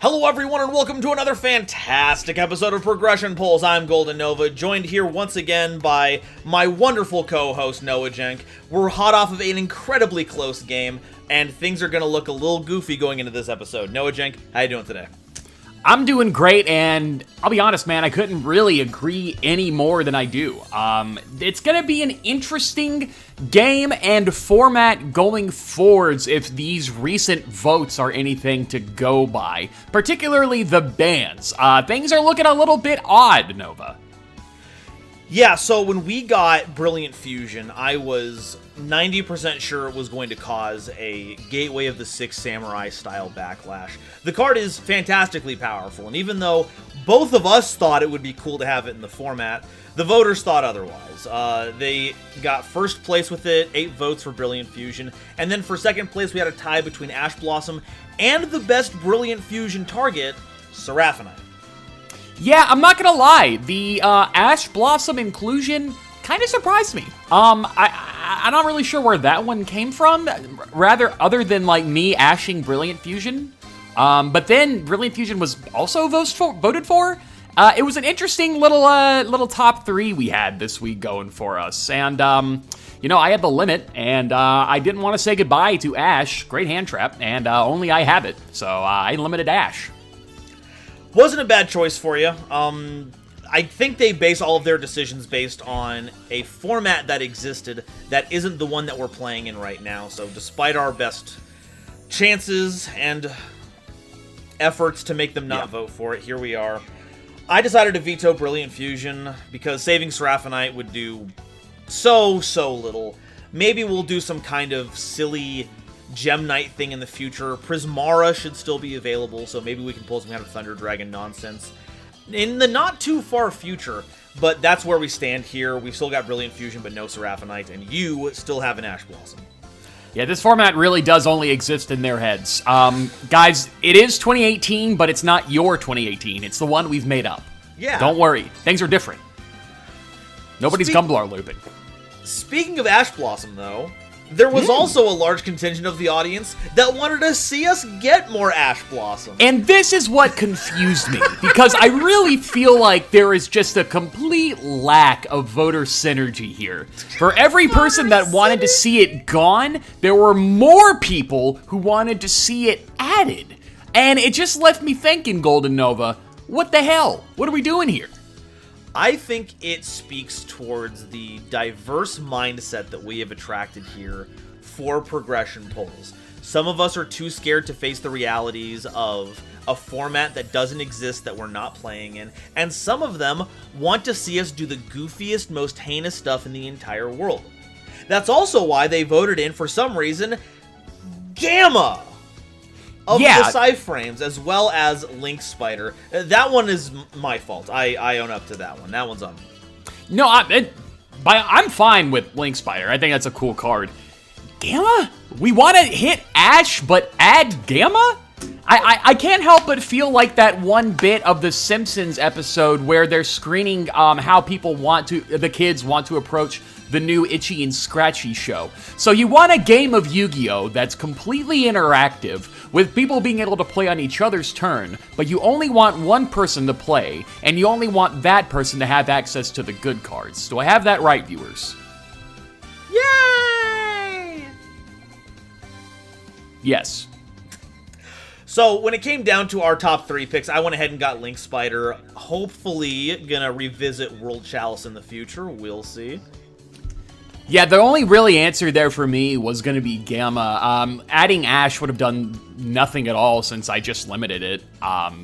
Hello everyone and welcome to another fantastic episode of Progression Polls. I'm GoldenNova, joined here once again by my wonderful co-host Noajenk. We're hot off of an incredibly close game, and things are going to look a little goofy going into this episode. Noajenk, how you doing today? I'm doing great, and I'll be honest, man, I couldn't really agree any more than I do. It's going to be an interesting game and format going forwards if these recent votes are anything to go by, particularly the bans. Things are looking a little bit odd, Nova. Yeah, so when we got Brilliant Fusion, I was 90% sure it was going to cause a Gateway of the Six Samurai style backlash. The card is fantastically powerful, and even though both of us thought it would be cool to have it in the format, the voters thought otherwise. They got first place with it, 8 votes for Brilliant Fusion, and then for second place we had a tie between Ash Blossom and the best Brilliant Fusion target, Seraphinite. Yeah, I'm not gonna lie, the Ash Blossom inclusion kind of surprised me. I'm not really sure where that one came from, rather other than like me ashing Brilliant Fusion. But then Brilliant Fusion was also voted for. It was an interesting little top 3 we had this week going for us, and you know, I had the limit, and I didn't want to say goodbye to Ash. Great hand trap, and only I have it, so I limited Ash. Wasn't a bad choice for you. I think they base all of their decisions based on a format that existed that isn't the one that we're playing in right now. So despite our best chances and efforts to make them not vote for it, here we are. I decided to veto Brilliant Fusion because saving Seraphinite would do so little. Maybe we'll do some kind of silly Gem Knight thing in the future. Prismara should still be available, so maybe we can pull some kind of Thunder Dragon nonsense in the not too far future, but that's where we stand here. We've still got Brilliant Fusion, but no Seraphinite, and you still have an Ash Blossom. Yeah, this format really does only exist in their heads. Guys, it is 2018, but it's not your 2018. It's the one we've made up. Yeah. Don't worry. Things are different. Nobody's Gumblar looping. Speaking of Ash Blossom, though, there was also a large contingent of the audience that wanted to see us get more Ash Blossom. And this is what confused me, because I really feel like there is just a complete lack of voter synergy here. For every person that wanted to see it gone, there were more people who wanted to see it added. And it just left me thinking, GoldenNova, what the hell? What are we doing here? I think it speaks towards the diverse mindset that we have attracted here for progression polls. Some of us are too scared to face the realities of a format that doesn't exist that we're not playing in, and some of them want to see us do the goofiest, most heinous stuff in the entire world. That's also why they voted in, for some reason, Gamma of the side frames, as well as Link Spider. That one is my fault. I own up to that one. That one's on me. No, I'm fine with Link Spider. I think that's a cool card. Gamma? We want to hit Ash, but add Gamma? I can't help but feel like that one bit of the Simpsons episode where they're screening how the kids want to approach the new Itchy and Scratchy show. So you want a game of Yu-Gi-Oh! That's completely interactive, with people being able to play on each other's turn, but you only want one person to play, and you only want that person to have access to the good cards. Do I have that right, viewers? Yay! Yes. So when it came down to our top 3 picks, I went ahead and got Link Spider. Hopefully gonna revisit World Chalice in the future. We'll see. Yeah, the only really answer there for me was going to be Gamma. Adding Ash would have done nothing at all since I just limited it.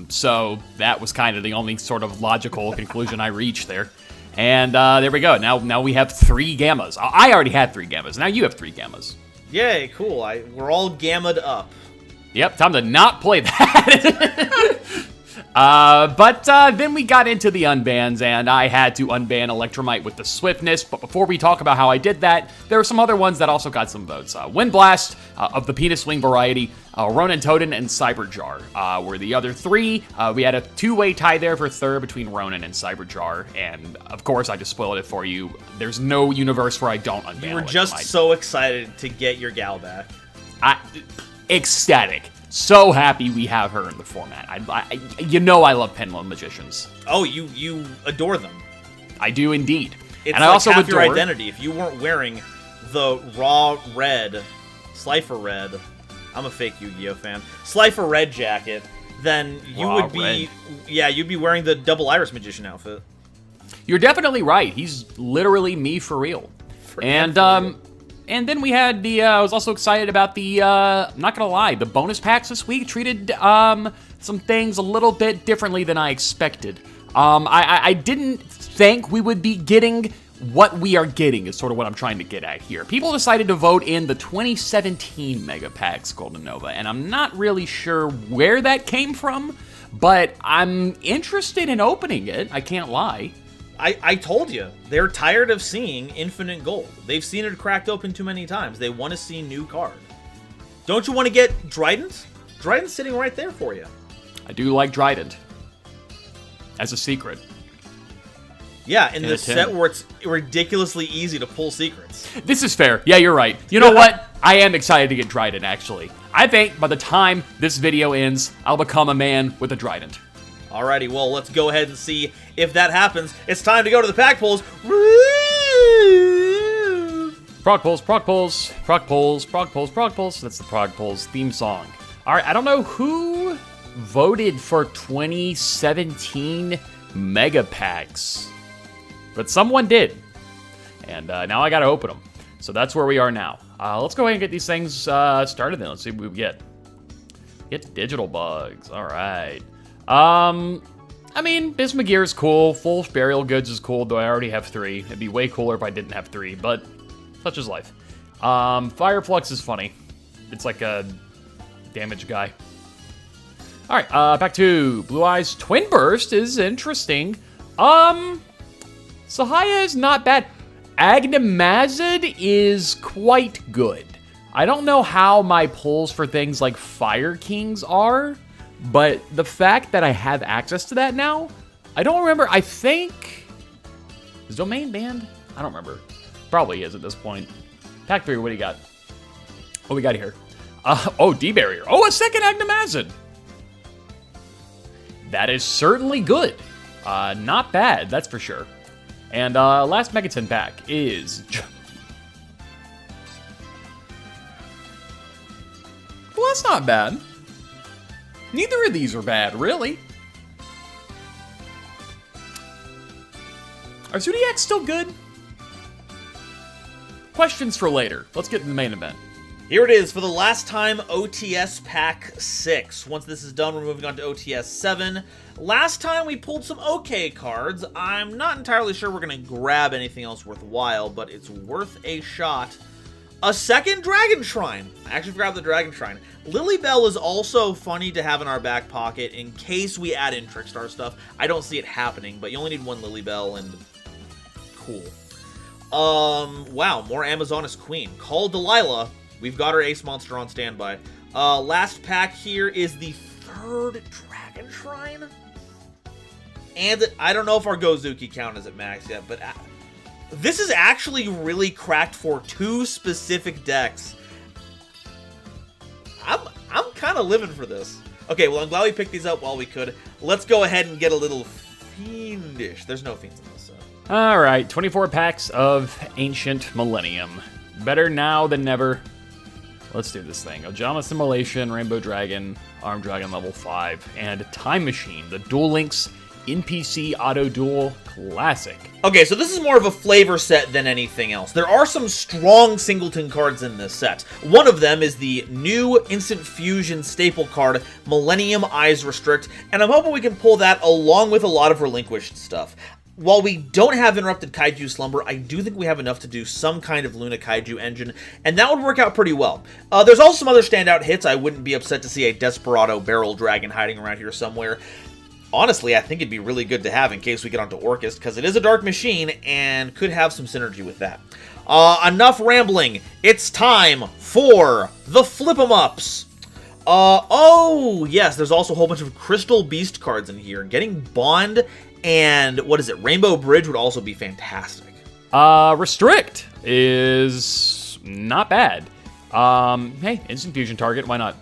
So that was kind of the only sort of logical conclusion I reached there. And there we go. Now we have 3 Gammas. I already had 3 Gammas. Now you have 3 Gammas. Yay, cool. We're all gamma'd up. Yep, time to not play that. But then we got into the unbans, and I had to unban Electromite with the swiftness. But before we talk about how I did that, there were some other ones that also got some votes. Wind Blast of the Penis Wing variety, Ronin Totem, and Cyberjar were the other 3. We had a 2-way tie there for third between Ronin and Cyberjar, and of course I just spoiled it for you. There's no universe where I don't unban Electromite. You were just so excited to get your gal back. Ecstatic. so happy we have her in the format. You know I love Pendulum Magicians. Oh, you adore them. I do indeed. It's and like I also half your adore identity. If you weren't wearing the raw red, Slifer red, I'm a fake Yu-Gi-Oh fan, Slifer red jacket, then you Raw would be, red. yeah, you'd be wearing the Double Iris Magician outfit. You're definitely right. He's literally me for real. And then we had the, I was also excited about the, I'm not gonna lie, the bonus packs this week treated some things a little bit differently than I expected. I didn't think we would be getting what we are getting is sort of what I'm trying to get at here. People decided to vote in the 2017 Mega Packs GoldenNova, and I'm not really sure where that came from, but I'm interested in opening it, I can't lie. I told you, they're tired of seeing Infinite Gold. They've seen it cracked open too many times. They want to see new card. Don't you want to get Drident? Drident's sitting right there for you. I do like Drident. As a secret. Yeah, in the set where it's ridiculously easy to pull secrets. This is fair. Yeah, you're right. You know what? I am excited to get Drident, actually. I think by the time this video ends, I'll become a man with a Drident. Alrighty, well, let's go ahead and see if that happens. It's time to go to the pack pulls. Prog pulls, prog pulls, prog pulls, prog pulls, prog pulls. That's the prog pulls theme song. All right, I don't know who voted for 2017 Mega Packs, but someone did. And now I gotta open them. So that's where we are now. Let's go ahead and get these things started then. Let's see what we get. Get digital bugs. All right. I mean, Bismugear is cool. Full Burial Goods is cool, though I already have 3. It'd be way cooler if I didn't have 3, but such is life. Fireflux is funny. It's like a damage guy. All right, back to Blue Eyes. Twin Burst is interesting. Sahaya is not bad. Agnamazid is quite good. I don't know how my pulls for things like Fire Kings are, but the fact that I have access to that now, I don't remember. I think, is Domain banned? I don't remember. Probably is at this point. Pack 3, what do you got? What we got here? Oh, D-Barrier. Oh, a second Agnamazid. That is certainly good. Not bad, that's for sure. And last Megaton pack is... Well, that's not bad. Neither of these are bad, really. Are Zodiacs still good? Questions for later. Let's get to the main event. Here it is for the last time, OTS Pack 6. Once this is done, we're moving on to OTS 7. Last time we pulled some OK cards. I'm not entirely sure we're going to grab anything else worthwhile, but it's worth a shot. A second Dragon Shrine. I actually forgot the Dragon Shrine. Lilybell is also funny to have in our back pocket in case we add in Trickstar stuff. I don't see it happening, but you only need one Lilybell and cool. Wow, more Amazoness Queen. Call Delilah. We've got our Ace Monster on standby. Last pack here is the third Dragon Shrine. And I don't know if our Gozuki count is at max yet, but this is actually really cracked for 2 specific decks. I'm kind of living for this. Okay, well, I'm glad we picked these up while we could. Let's go ahead and get a little fiendish. There's no fiends in this set. All right, 24 packs of Ancient Millennium. Better now than never. Let's do this thing. Ojama Simulation, Rainbow Dragon, Armed Dragon level 5, and Time Machine, the Duel Links NPC Auto Duel Classic. Okay, so this is more of a flavor set than anything else. There are some strong singleton cards in this set. One of them is the new Instant Fusion staple card, Millennium Eyes Restrict, and I'm hoping we can pull that along with a lot of relinquished stuff. While we don't have Interrupted Kaiju Slumber, I do think we have enough to do some kind of Luna Kaiju engine, and that would work out pretty well. There's also some other standout hits. I wouldn't be upset to see a Desperado Barrel Dragon hiding around here somewhere. Honestly, I think it'd be really good to have in case we get onto Orcust, because it is a Dark Machine, and could have some synergy with that. Enough rambling. It's time for the Flip-em-Ups. Oh, yes, there's also a whole bunch of Crystal Beast cards in here. Getting Bond and, what is it, Rainbow Bridge would also be fantastic. Restrict is not bad. Hey, Instant Fusion target, why not?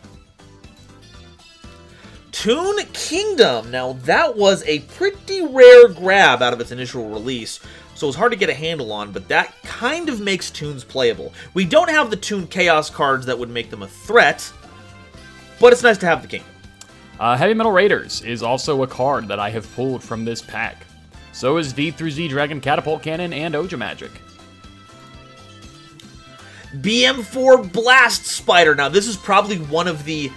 Toon Kingdom. Now, that was a pretty rare grab out of its initial release, so it was hard to get a handle on, but that kind of makes Toons playable. We don't have the Toon Chaos cards that would make them a threat, but it's nice to have the Kingdom. Heavy Metal Raiders is also a card that I have pulled from this pack. So is V through Z Dragon Catapult Cannon and Oja Magic. BM4 Blast Spider. Now, this is probably one of the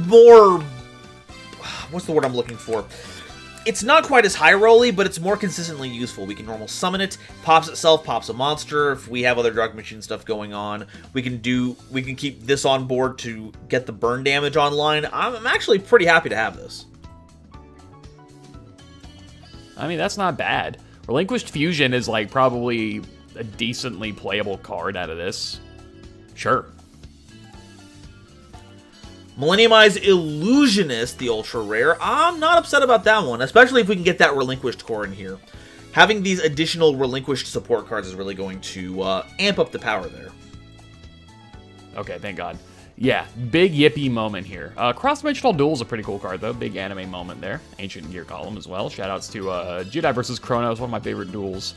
more... What's the word I'm looking for? It's not quite as high rolly, but it's more consistently useful. We can normal summon it, pops itself, pops a monster. If we have other Drug Machine stuff going on, we can keep this on board to get the burn damage online. I'm actually pretty happy to have this. I mean, that's not bad. Relinquished Fusion is like probably a decently playable card out of this. Sure. Millennium Eye's Illusionist, the ultra rare. I'm not upset about that one, especially if we can get that relinquished core in here. Having these additional relinquished support cards is really going to amp up the power there. Okay, thank God. Yeah, big yippee moment here. Cross-Dimensional Duel is a pretty cool card, though. Big anime moment there. Ancient Gear Column as well. Shoutouts to Jedi vs. Chronos, one of my favorite duels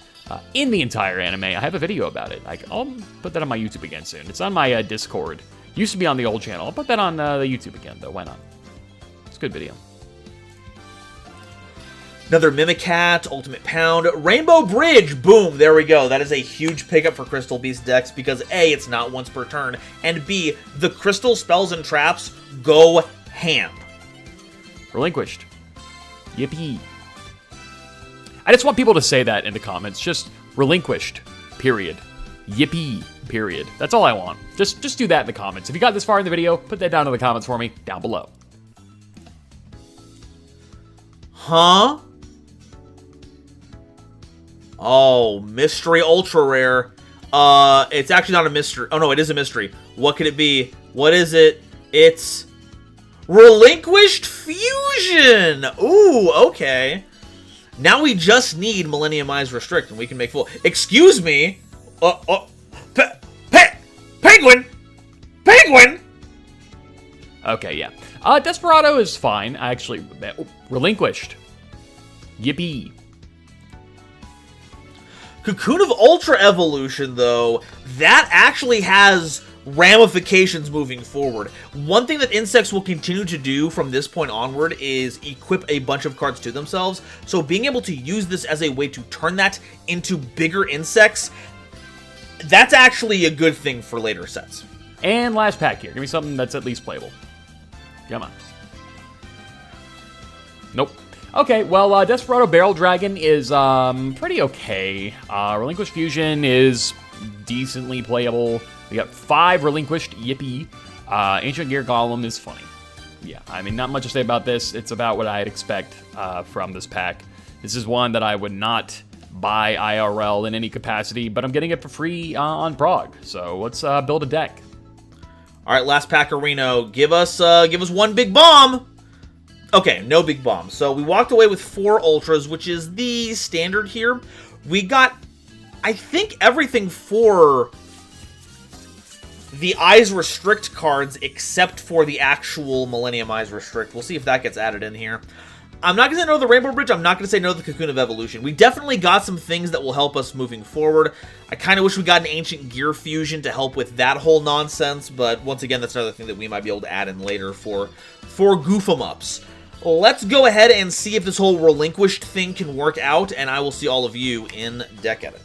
in the entire anime. I have a video about it. I'll put that on my YouTube again soon. It's on my Discord. Used to be on the old channel. I'll put that on the YouTube again, though. Why not? It's a good video. Another Mimicat, Ultimate Pound, Rainbow Bridge, boom, there we go. That is a huge pickup for Crystal Beast decks because A, it's not once per turn, and B, the crystal spells and traps go ham. Relinquished. Yippee. I just want people to say that in the comments. Just relinquished, period. Yippee, period. That's all I want. Just do that in the comments. If you got this far in the video, put that down in the comments for me, down below. Huh? Oh, mystery ultra rare. It's actually not a mystery. Oh no, it is a mystery. What could it be? What is it? It's Relinquished Fusion. Ooh, okay. Now we just need Millennium Eyes Restrict and we can make full. Excuse me. Penguin. Penguin. Okay, yeah. Desperado is fine. Actually, relinquished. Yippee. Cocoon of Ultra Evolution, though, that actually has ramifications moving forward. One thing that insects will continue to do from this point onward is equip a bunch of cards to themselves, so being able to use this as a way to turn that into bigger insects, that's actually a good thing for later sets. And last pack here. Give me something that's at least playable. Come on. Nope. Okay, well, Desperado Barrel Dragon is pretty okay. Relinquished Fusion is decently playable. We got 5 relinquished, yippee. Ancient Gear Golem is funny. Yeah, I mean, not much to say about this. It's about what I'd expect from this pack. This is one that I would not buy IRL in any capacity, but I'm getting it for free on Prague. So let's build a deck. All right, last pack, Reno. Give us one big bomb. Okay, no big bomb. So we walked away with 4 ultras, which is the standard here. We got, I think, everything for the Eyes Restrict cards except for the actual Millennium Eyes Restrict. We'll see if that gets added in here. I'm not going to say no to the Rainbow Bridge. I'm not going to say no to the Cocoon of Evolution. We definitely got some things that will help us moving forward. I kind of wish we got an Ancient Gear Fusion to help with that whole nonsense, but once again, that's another thing that we might be able to add in later for goof-em-ups. Let's go ahead and see if this whole relinquished thing can work out, and I will see all of you in Deck Edit.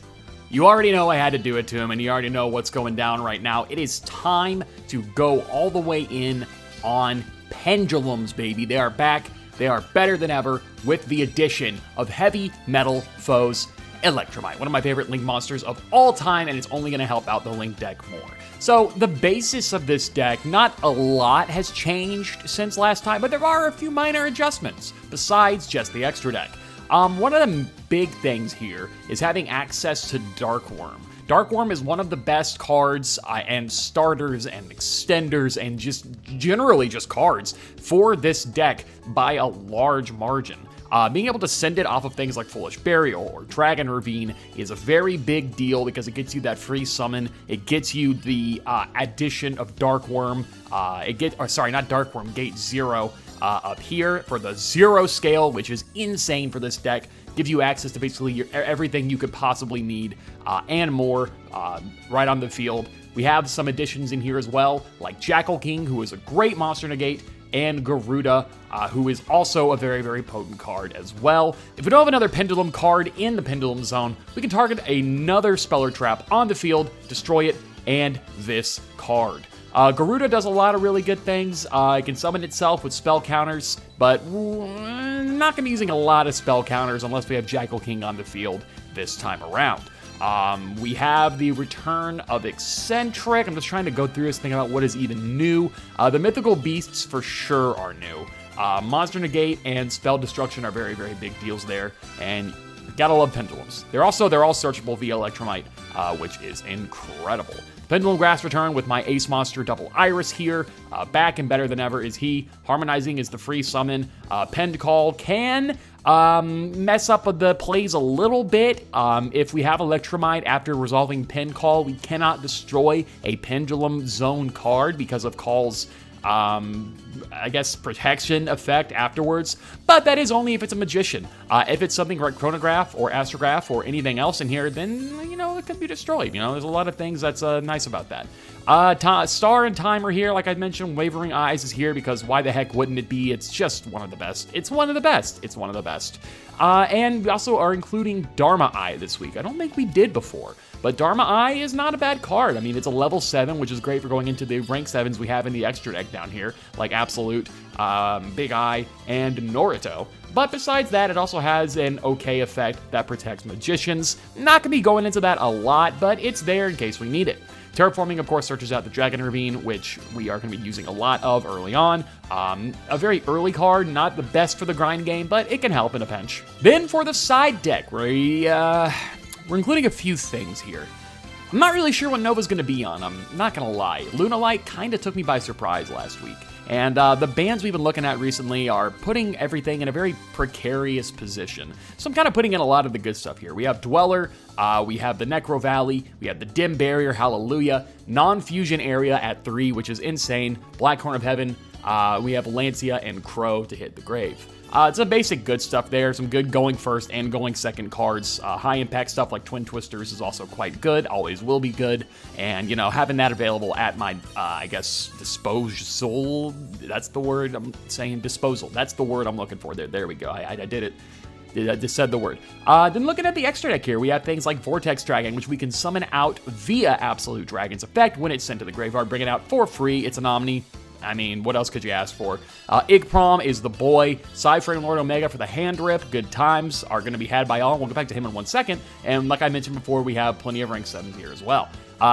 You already know I had to do it to him, and you already know what's going down right now. It is time to go all the way in on Pendulums, baby. They are back. They are better than ever with the addition of Heavy Metal Foes Electromite, one of my favorite Link monsters of all time, and it's only going to help out the Link deck more. So the basis of this deck, not a lot has changed since last time, but there are a few minor adjustments besides just the extra deck. One of the big things here is having access to Dark Worm. Dark Worm is one of the best cards and starters and extenders and just generally just cards for this deck by a large margin. Being able to send it off of things like Foolish Burial or Dragon Ravine is a very big deal because it gets you that free summon. It gets you the addition of Dark Worm. Not Dark Worm, Gate 0. up here for the 0 scale, which is insane for this deck. Gives you access to basically everything you could possibly need and more right on the field. We have some additions in here as well, like Jackal King, who is a great monster negate, and Garuda, who is also a very, very potent card as well. If we don't have another Pendulum card in the Pendulum zone, we can target another Speller Trap on the field, destroy it, and this card. Garuda does a lot of really good things. It can summon itself with spell counters, but not going to be using a lot of spell counters unless we have Jackal King on the field this time around. We have the return of Eccentric. I'm just trying to go through this, thinking about what is even new. The Mythical Beasts for sure are new. Monster Negate and Spell Destruction are very, very big deals there, and gotta love Pendulums. They're all searchable via Electromite, which is incredible. Pendulum Grass Return with my Ace Monster Double Iris here. Back and better than ever is he. Harmonizing is the free summon. Pend Call can mess up the plays a little bit. If we have Electromite after resolving Pen Call, we cannot destroy a Pendulum Zone card because of Call's I guess, protection effect afterwards, but that is only if it's a magician. If it's something like Chronograph or Astrograph or anything else in here, then, it could be destroyed. There's a lot of things that's nice about that. Star and Timer here, like I mentioned, Wavering Eyes is here because why the heck wouldn't it be? It's just one of the best. It's one of the best. It's one of the best. And we also are including Dharma Eye this week. I don't think we did before. But Dharma Eye is not a bad card. I mean, it's a level 7, which is great for going into the rank 7s we have in the extra deck down here, like Absolute, Big Eye, and Naruto. But besides that, it also has an okay effect that protects magicians. Not going to be going into that a lot, but it's there in case we need it. Terraforming, of course, searches out the Dragon Ravine, which we are going to be using a lot of early on. A very early card, not the best for the grind game, but it can help in a pinch. Then for the side deck, we're including a few things here. I'm not really sure what Nova's going to be on, I'm not going to lie. Lunalight kind of took me by surprise last week. And the bans we've been looking at recently are putting everything in a very precarious position. So I'm kind of putting in a lot of the good stuff here. We have Dweller, we have the Necro Valley, we have the Dim Barrier, Hallelujah, Non-Fusion Area at 3, which is insane, Black Horn of Heaven, we have Lancia and Crow to hit the grave. It's some basic good stuff there, some good going first and going second cards. High impact stuff like Twin Twisters is also quite good, always will be good. And, having that available at my, disposal, that's the word I'm saying, disposal. That's the word I'm looking for there. There we go, I did it. I just said the word. Then looking at the extra deck here, we have things like Vortex Dragon, which we can summon out via Absolute Dragon's effect when it's sent to the graveyard. Bring it out for free, it's an Omni. I mean, what else could you ask for? Igprom is the boy. Cyframe Lord Omega for the hand rip. Good times are going to be had by all. We'll get back to him in 1 second. And like I mentioned before, we have plenty of rank 7s here as well.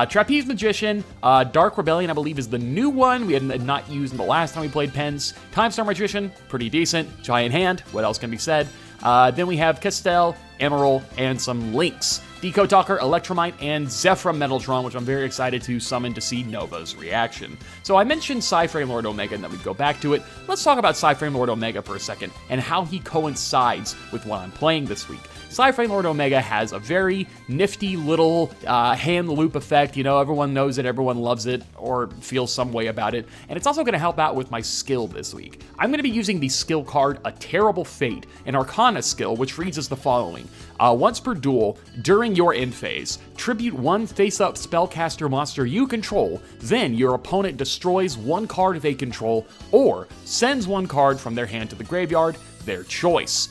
Trapeze Magician, Dark Rebellion, I believe, is the new one. We had not used in the last time we played Pens. Time Star Magician, pretty decent. Giant Hand, what else can be said? Then we have Castel, Emerald, and some Links. Deco Talker, Electromite, and Zephyr Metaltron, which I'm very excited to summon to see Nova's reaction. So I mentioned Cyframe Lord Omega and then we'd go back to it. Let's talk about Cyframe Lord Omega for a second and how he coincides with what I'm playing this week. Cyframe Lord Omega has a very nifty little hand loop effect. Everyone knows it, everyone loves it, or feels some way about it. And it's also going to help out with my skill this week. I'm going to be using the skill card, A Terrible Fate, an Arcana skill, which reads as the following. Once per duel, during your end phase, tribute one face-up spellcaster monster you control, then your opponent destroys one card they control, or sends one card from their hand to the graveyard, their choice.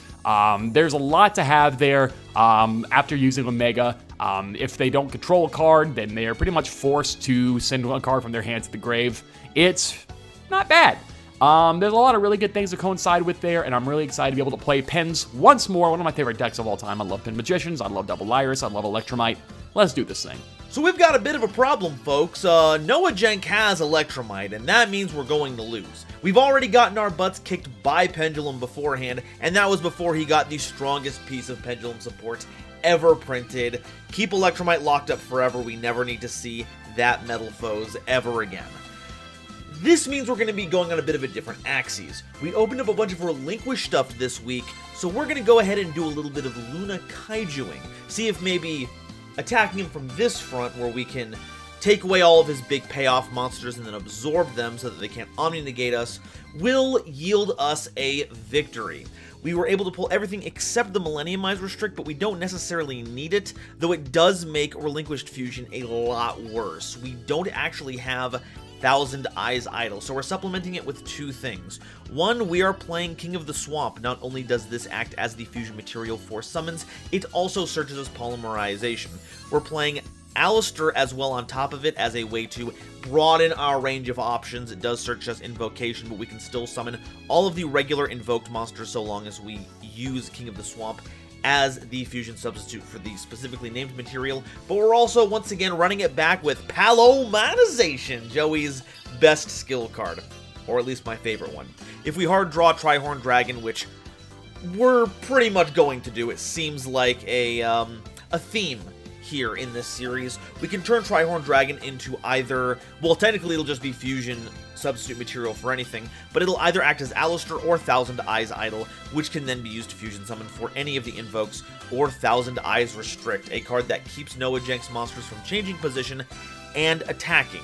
There's a lot to have there after using Omega. If they don't control a card, then they're pretty much forced to send one card from their hand to the grave. It's not bad. There's a lot of really good things to coincide with there, and I'm really excited to be able to play Pens once more. One of my favorite decks of all time. I love Pen Magicians, I love Double Iris, I love Electromite. Let's do this thing. So we've got a bit of a problem, folks. Noajenk has Electromite, and that means we're going to lose. We've already gotten our butts kicked by Pendulum beforehand, and that was before he got the strongest piece of Pendulum support ever printed. Keep Electromite locked up forever. We never need to see that Metal Foes ever again. This means we're going to be going on a bit of a different axis. We opened up a bunch of relinquished stuff this week, so we're going to go ahead and do a little bit of Luna Kaijuing. See if maybe attacking him from this front where we can take away all of his big payoff monsters and then absorb them so that they can't omni-negate us, will yield us a victory. We were able to pull everything except the Millennium Eyes Restrict, but we don't necessarily need it, though it does make Relinquished Fusion a lot worse. We don't actually have Thousand Eyes Idle, so we're supplementing it with two things. One, we are playing King of the Swamp. Not only does this act as the fusion material for summons, it also searches as polymerization. We're playing Alistair as well on top of it as a way to broaden our range of options. It does search as invocation, but we can still summon all of the regular invoked monsters so long as we use King of the Swamp as the fusion substitute for the specifically named material. But we're also, once again, running it back with Palomanization, Joey's best skill card, or at least my favorite one. If we hard draw Trihorn Dragon, which we're pretty much going to do, it seems like a theme here in this series, we can turn Trihorn Dragon into either, well, technically it'll just be fusion substitute material for anything, but it'll either act as Alistair or Thousand Eyes Idle, which can then be used to fusion summon for any of the invokes, or Thousand Eyes Restrict, a card that keeps Noajenk's monsters from changing position and attacking.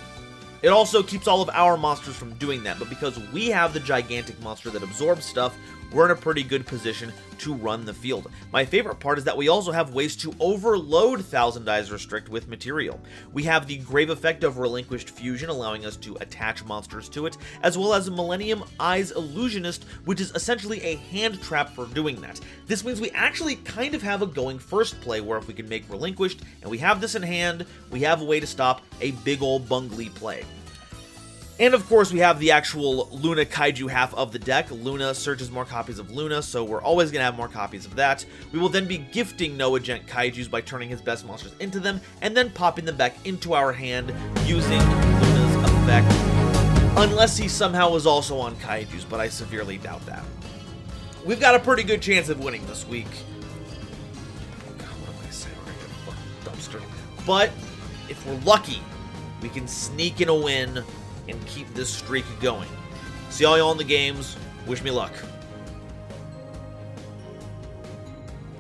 It also keeps all of our monsters from doing that, but because we have the gigantic monster that absorbs stuff, we're in a pretty good position to run the field. My favorite part is that we also have ways to overload Thousand Eyes Restrict with material. We have the Grave Effect of Relinquished Fusion, allowing us to attach monsters to it, as well as Millennium Eyes Illusionist, which is essentially a hand trap for doing that. This means we actually kind of have a going first play, where if we can make Relinquished, and we have this in hand, we have a way to stop a big ol' bungly play. And of course, we have the actual Luna Kaiju half of the deck. Luna searches more copies of Luna, so we're always going to have more copies of that. We will then be gifting Noajenk Kaijus by turning his best monsters into them, and then popping them back into our hand using Luna's effect. Unless he somehow is also on Kaijus, but I severely doubt that. We've got a pretty good chance of winning this week. God, what am I saying? We're going to get a fucking dumpster. But if we're lucky, we can sneak in a win and keep this streak going. See all y'all in the games. Wish me luck.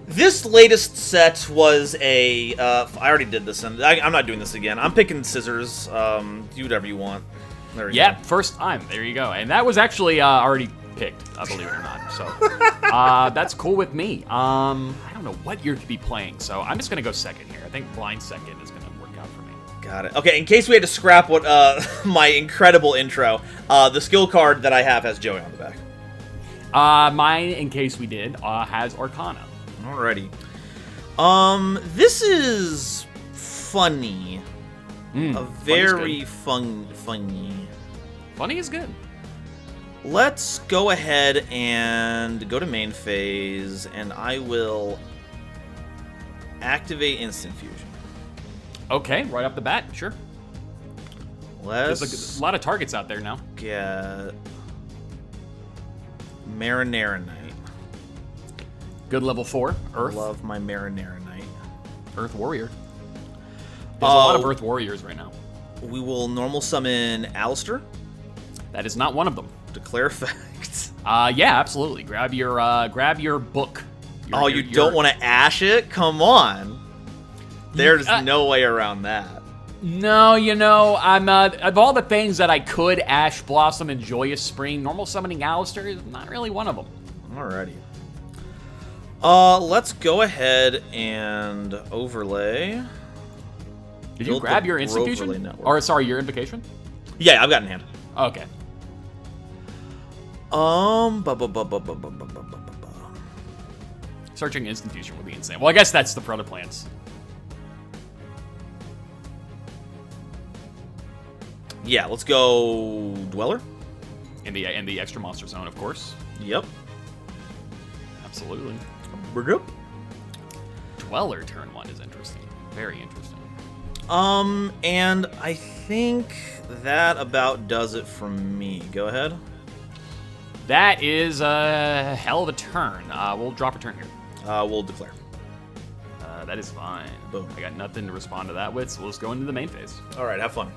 This latest set was a... I already did this, and I'm not doing this again. I'm picking scissors. Do whatever you want. There you go. First time. There you go. And that was actually already picked, believe it or not. So that's cool with me. I don't know what you're to be playing, so I'm just going to go second here. I think blind second is going to work out for me. Got it. Okay, in case we had to scrap what my incredible intro, the skill card that I have has Joey on the back. Mine, in case we did, has Arcana. Alrighty. This is funny. A very funny. Funny is good. Let's go ahead and go to main phase, and I will activate Instant Fusion. Okay, right off the bat, sure. There's a lot of targets out there now. Get Marinara Knight. Good level 4, Earth. Love my Marinara Knight. Earth Warrior. There's a lot of Earth Warriors right now. We will normal summon Alistair. That is not one of them. Declare effect. Yeah, absolutely. Grab your book. You don't want to ash it? Come on. There's no way around that. No, I'm of all the things that I could Ash Blossom and Joyous Spring, normal summoning Alistair is not really one of them. Alrighty. Let's go ahead and overlay. Did you grab your Instant Fusion? Or sorry, your Invocation? Yeah, I've got it in hand. Okay. Searching Instant Fusion would be insane. Well, I guess that's the for other plans. Yeah, let's go Dweller. In the extra monster zone, of course. Yep. Absolutely. We're good. Dweller turn 1 is interesting. Very interesting. And I think that about does it from me. Go ahead. That is a hell of a turn. We'll drop a turn here. We'll declare. That is fine. Boom. I got nothing to respond to that with, so let's go into the main phase. All right, have fun.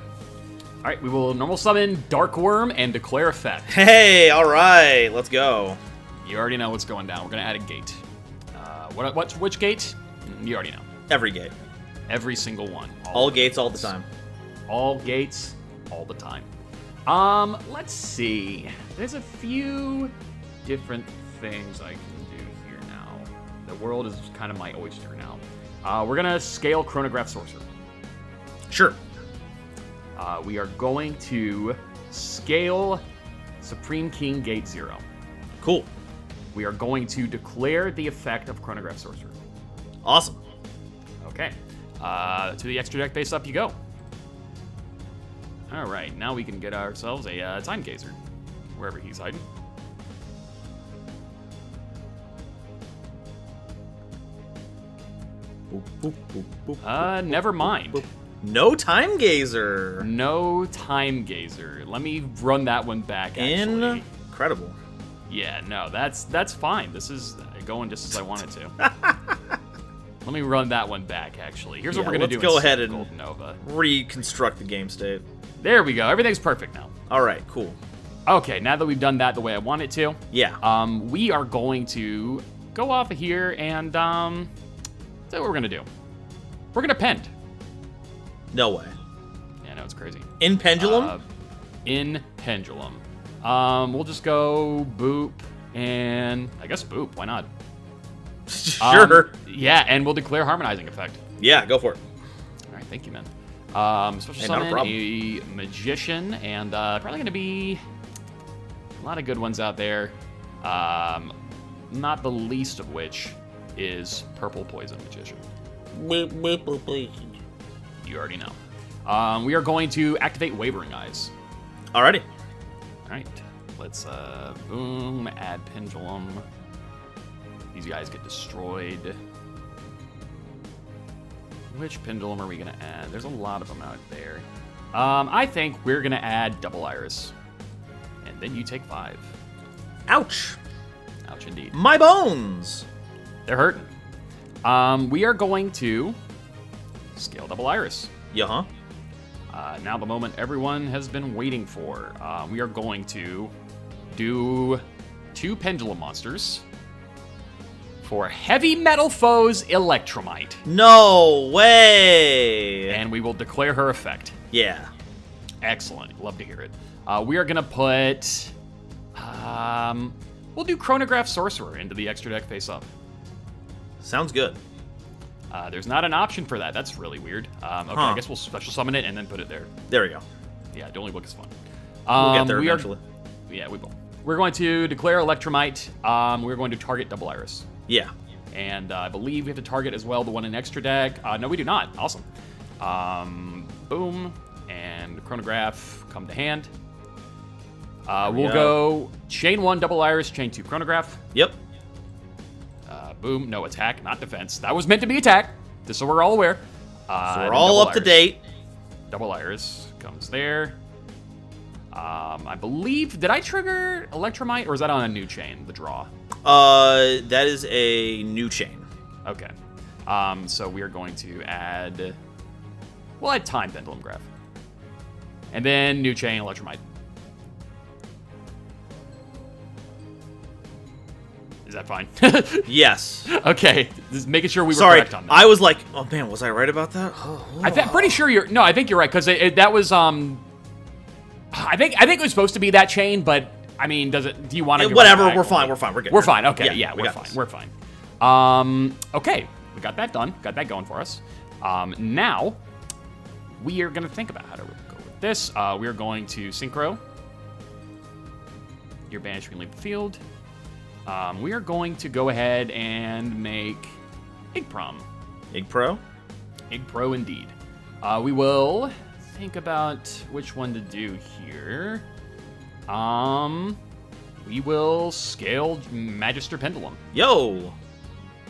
All right, we will normal summon Dark Worm and declare effect. Hey, all right, let's go. You already know what's going down. We're gonna add a gate. Which gate? You already know. Every gate. Every single one. All gates all the time. All gates, all the time. Let's see. There's a few different things I can do here now. The world is kind of my oyster now. We're gonna scale Chronograph Sorcerer. Sure. We are going to scale Supreme King Gate 0. Cool. We are going to declare the effect of Chronograph Sorcerer. Awesome. Okay. To the extra deck base up you go. All right, now we can get ourselves a Time Gazer, wherever he's hiding. Boop, boop, boop, boop, boop, Never boop, mind. boop. No Time Gazer. No Time Gazer. Let me run that one back, actually. Incredible. Yeah, no, that's fine. This is going just as I want it to. Let me run that one back, actually. Here's what we're going to do. Let's go ahead and GoldenNova. reconstruct the game state. There we go. Everything's perfect now. All right, cool. Okay, now that we've done that the way I want it to, Yeah. we are going to go off of here and that's what we're going to do. We're going to pend. No way. Yeah, no, it's crazy. In Pendulum? In Pendulum. We'll just go boop and I guess boop. Why not? Sure. Yeah, and we'll declare Harmonizing Effect. Yeah, go for it. All right, thank you, man. Special Hey, not a summon problem. a Magician, and probably going to be a lot of good ones out there. Not the least of which is Purple Poison Magician. You already know. We are going to activate Wavering Eyes. Alrighty. All right, let's boom, add Pendulum. These guys get destroyed. Which Pendulum are we going to add? There's a lot of them out there. I think we're going to add Double Iris. And then you take 5. Ouch. Ouch, indeed. My bones. They're hurting. We are going to scale Double Iris. Yeah, Now the moment everyone has been waiting for. We are going to do 2 Pendulum monsters for Heavy Metal Foes Electromite. No way. And we will declare her effect. Yeah. Excellent. Love to hear it. We are going to put... we'll do Chronograph Sorcerer into the extra deck face up. Sounds good. There's not an option for that. That's really weird. Okay, I guess we'll special summon it and then put it there. There we go. Yeah, Dueling Book is fun. We'll get there eventually. Yeah, we will. We're going to declare Electromite. We're going to target Double Iris. Yeah. And I believe we have to target as well the one in extra deck. No, we do not. Awesome. Boom. And Chronograph come to hand. We'll go Chain 1 Double Iris, Chain 2 Chronograph. Yep. Boom. No attack, not defense. That was meant to be attack, just so we're all aware. So we're all up to date. Double Iris comes there. I believe, did I trigger Electromite, or is that on a new chain, the draw? That is a new chain. Okay. So we are going to add... We'll add Time Pendulum Graph. And then new chain, Electromite. Is that fine? Yes. Okay. Just making sure we were Sorry, correct on that. I was like, oh man, was I right about that? I'm pretty sure you're... No, I think you're right, because that was... I think it was supposed to be that chain, but... I mean, do you want to... Whatever, we're fine, we're fine, we're good. We're fine, okay, Yeah, we're fine, we're fine. Okay, we got that done. Got that going for us. Now, we are going to think about how to go with this. We are going to Synchro. Your banish can leave the field. We are going to go ahead and make Igprom. Igpro? Igpro, indeed. We will think about which one to do here. We will scale Magister Pendulum. Yo!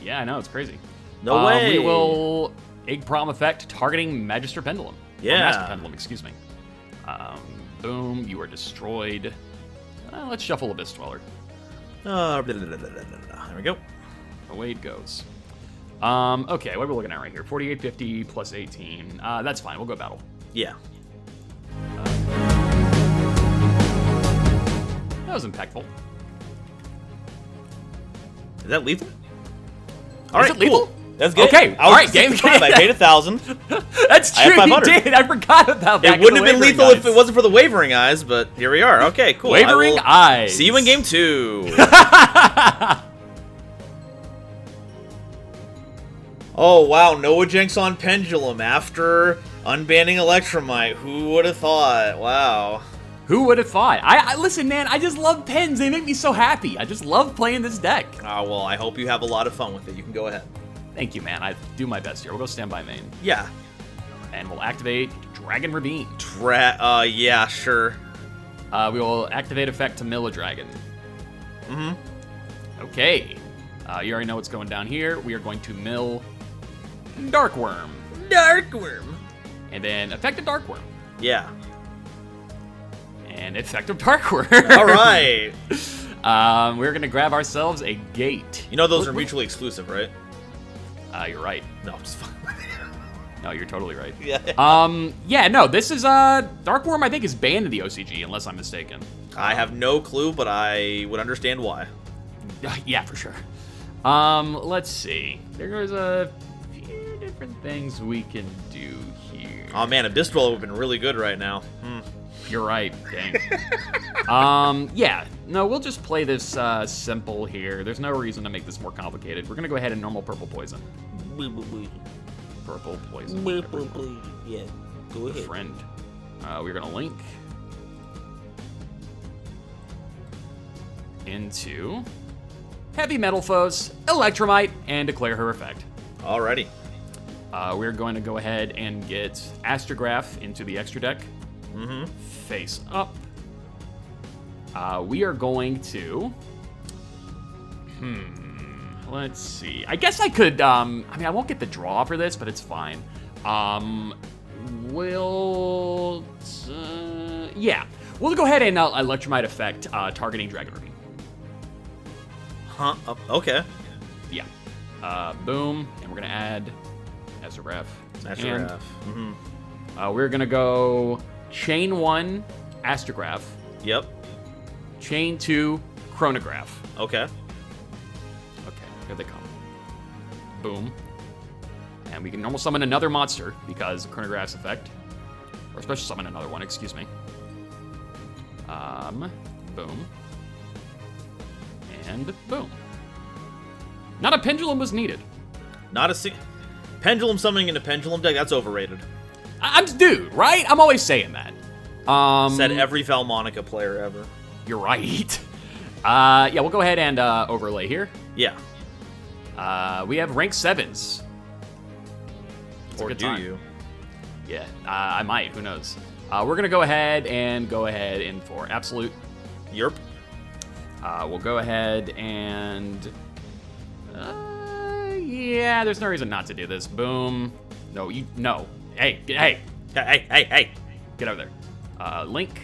Yeah, I know, it's crazy. No way! We will Igprom effect targeting Magister Pendulum. Yeah. Or Master Pendulum, excuse me. Boom, you are destroyed. Let's shuffle Abyss Dweller. There we go. Away it goes. Okay, what are we looking at right here? 4850 plus 18. That's fine, we'll go battle. Yeah. That was impactful. Is that lethal? Is it lethal? Cool. That's good. Okay, all right, game. I paid 1,000. That's true. You did. I forgot about that. It wouldn't have been lethal if it wasn't for the Wavering Eyes, but here we are. Okay, cool. Wavering Eyes. See you in game 2. Oh wow, Noajenk's on Pendulum after unbanning Electromite. Who would have thought? Wow. Who would have thought? I listen, man. I just love pens. They make me so happy. I just love playing this deck. Well, I hope you have a lot of fun with it. You can go ahead. Thank you, man. I do my best here. We'll go standby main. Yeah. And we'll activate Dragon Ravine. Yeah, sure. We will activate effect to mill a dragon. Mm-hmm. Okay. You already know what's going down here. We are going to mill Darkworm. Darkworm. And then effective Darkworm. Yeah. And effective Darkworm. All right. We're going to grab ourselves a gate. You know those are mutually exclusive, right? You're right. No, I'm just fucking with you. No, you're totally right. Yeah. Yeah, no, this is, Darkworm, I think, is banned in the OCG, unless I'm mistaken. I have no clue, but I would understand why. Yeah, for sure. Let's see. There's a few different things we can do here. Oh, man, Abyss Dweller would have been really good right now. You're right, dang. Yeah, no, we'll just play this simple here. There's no reason to make this more complicated. We're gonna go ahead and normal purple poison. Purple poison. Yeah, go ahead. Friend. We're gonna link into Heavy Metal Foes, Electromite, and declare her effect. Alrighty. We're going to go ahead and get Astrograph into the extra deck. Mm-hmm. Face up. We are going to... Let's see. I guess I could... I mean, I won't get the draw for this, but it's fine. Yeah. We'll go ahead and Electromite effect targeting Dragon Ravine. Huh? Okay. Yeah. Boom. And we're going to add Astrograph. Astrograph. And, we're going to go Chain 1, Astrograph. Yep. Chain 2, Chronograph. Okay. Okay, here they come. Boom. And we can normal summon another monster because of Chronograph's effect. Or special summon another one, excuse me. Boom. And boom. Not a Pendulum was needed. Not a Pendulum summoning into Pendulum deck, that's overrated. I'm dude, right? I'm always saying that. Said every Valmonica player ever. You're right. Yeah, we'll go ahead and overlay here. Yeah. We have rank 7s. It's or a good do time. you? Yeah, I might. Who knows? We're going to go ahead in for Absolute. Yerp. We'll go ahead and... yeah, there's no reason not to do this. Boom. No, you... No. Hey. Hey. Get over there. Link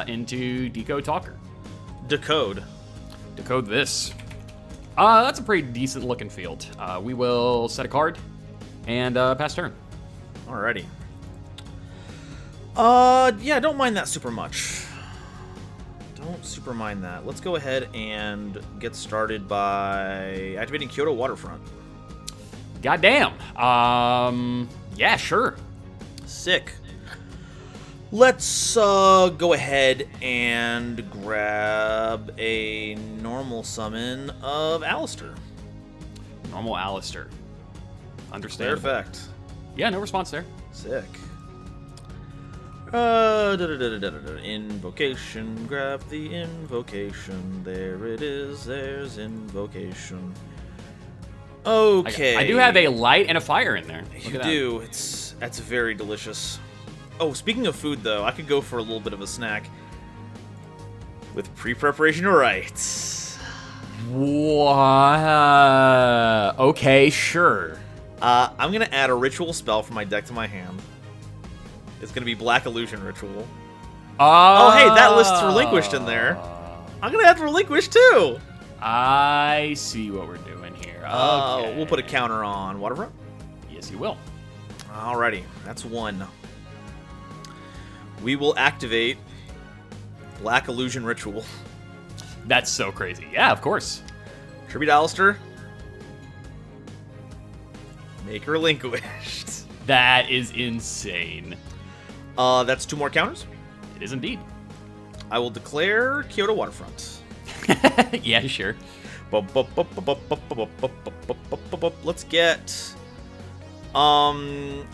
into Decode Talker. Decode this. That's a pretty decent looking field. We will set a card and pass turn. Alrighty. Yeah, don't mind that super much. Don't super mind that. Let's go ahead and get started by activating Kyoto Waterfront. Goddamn. Yeah, sure. Sick. Let's go ahead and grab a normal summon of Alistair. Normal Alistair. Understand. Perfect. Yeah, no response there. Sick. Invocation. Grab the invocation. There it is. There's invocation. Okay. I do have a light and a fire in there. You do. That's very delicious. Oh, speaking of food, though, I could go for a little bit of a snack with pre-preparation rights. What? Okay, sure. I'm gonna add a ritual spell from my deck to my hand. It's gonna be Black Illusion Ritual. Oh, hey, that list's relinquished in there. I'm gonna have to relinquish too. I see what we're doing here. Okay. We'll put a counter on Waterfront. Yes, you will. Alrighty, that's one. We will activate Black Illusion Ritual. That's so crazy. Yeah, of course. Tribute Alistair. Make relinquished. That is insane. That's 2 more counters. It is indeed. I will declare Kyoto Waterfront. Yeah, sure. Let's get...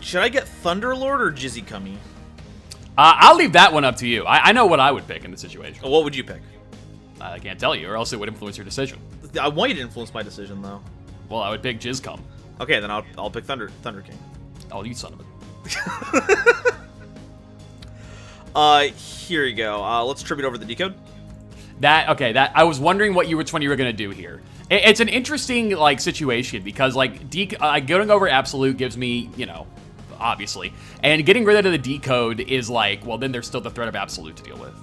should I get Thunderlord or Jizzy Kami? I'll leave that one up to you. I know what I would pick in the situation. What would you pick? I can't tell you, or else it would influence your decision. I want you to influence my decision, though. Well, I would pick Jizzcum. Okay, then I'll pick Thunder King. Oh, you son of a... Here you go. Let's tribute over the decode. That I was wondering which one you were gonna do here. It's an interesting like situation because like going over absolute gives me, you know, obviously, and getting rid of the decode is like, well, then there's still the threat of absolute to deal with.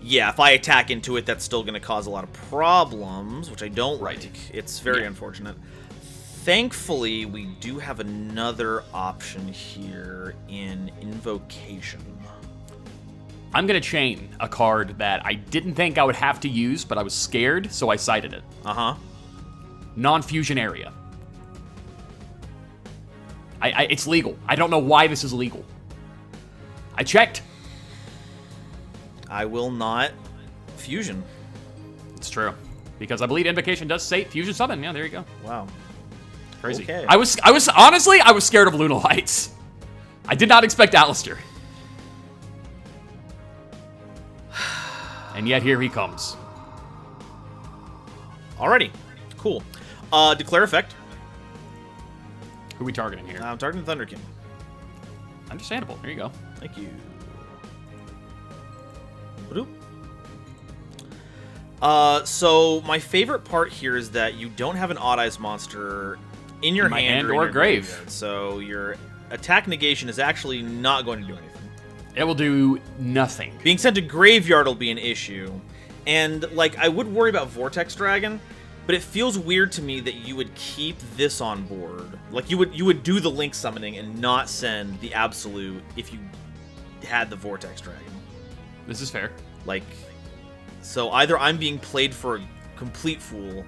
Yeah, if I attack into it, that's still going to cause a lot of problems, which I don't like. It's very unfortunate. Thankfully, we do have another option here in Invocation. I'm going to chain a card that I didn't think I would have to use, but I was scared, so I cited it. Uh-huh. Non-fusion area. It's legal. I don't know why this is legal. I checked. I will not fusion. It's true. Because I believe Invocation does say fusion summon. Yeah, there you go. Wow. Crazy. Okay. I was honestly, I was scared of Luna Lights. I did not expect Alistair. And yet here he comes. Alrighty. Cool. Declare effect. Who are we targeting here? I'm targeting Thunder King. Understandable. There you go. Thank you. So my favorite part here is that you don't have an Odd Eyes monster in your hand or grave. Graveyard. So your attack negation is actually not going to do anything. It will do nothing. Being sent to graveyard will be an issue. And like I would worry about Vortex Dragon, but it feels weird to me that you would keep this on board. Like you would do the Link summoning and not send the Absolute if you had the Vortex Dragon. This is fair. Like, so either I'm being played for a complete fool,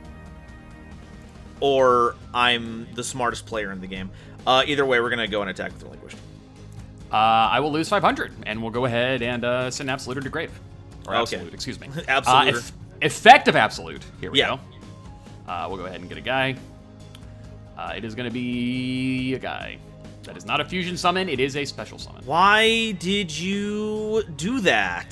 or I'm the smartest player in the game. Either way, we're gonna go and attack with Relinquished. I will lose 500, and we'll go ahead and send Absolute to grave. Or Absolute, excuse me. Absolute. Effective Absolute. Here we go. We'll go ahead and get a guy. It is going to be a guy. That is not a fusion summon. It is a special summon. Why did you do that?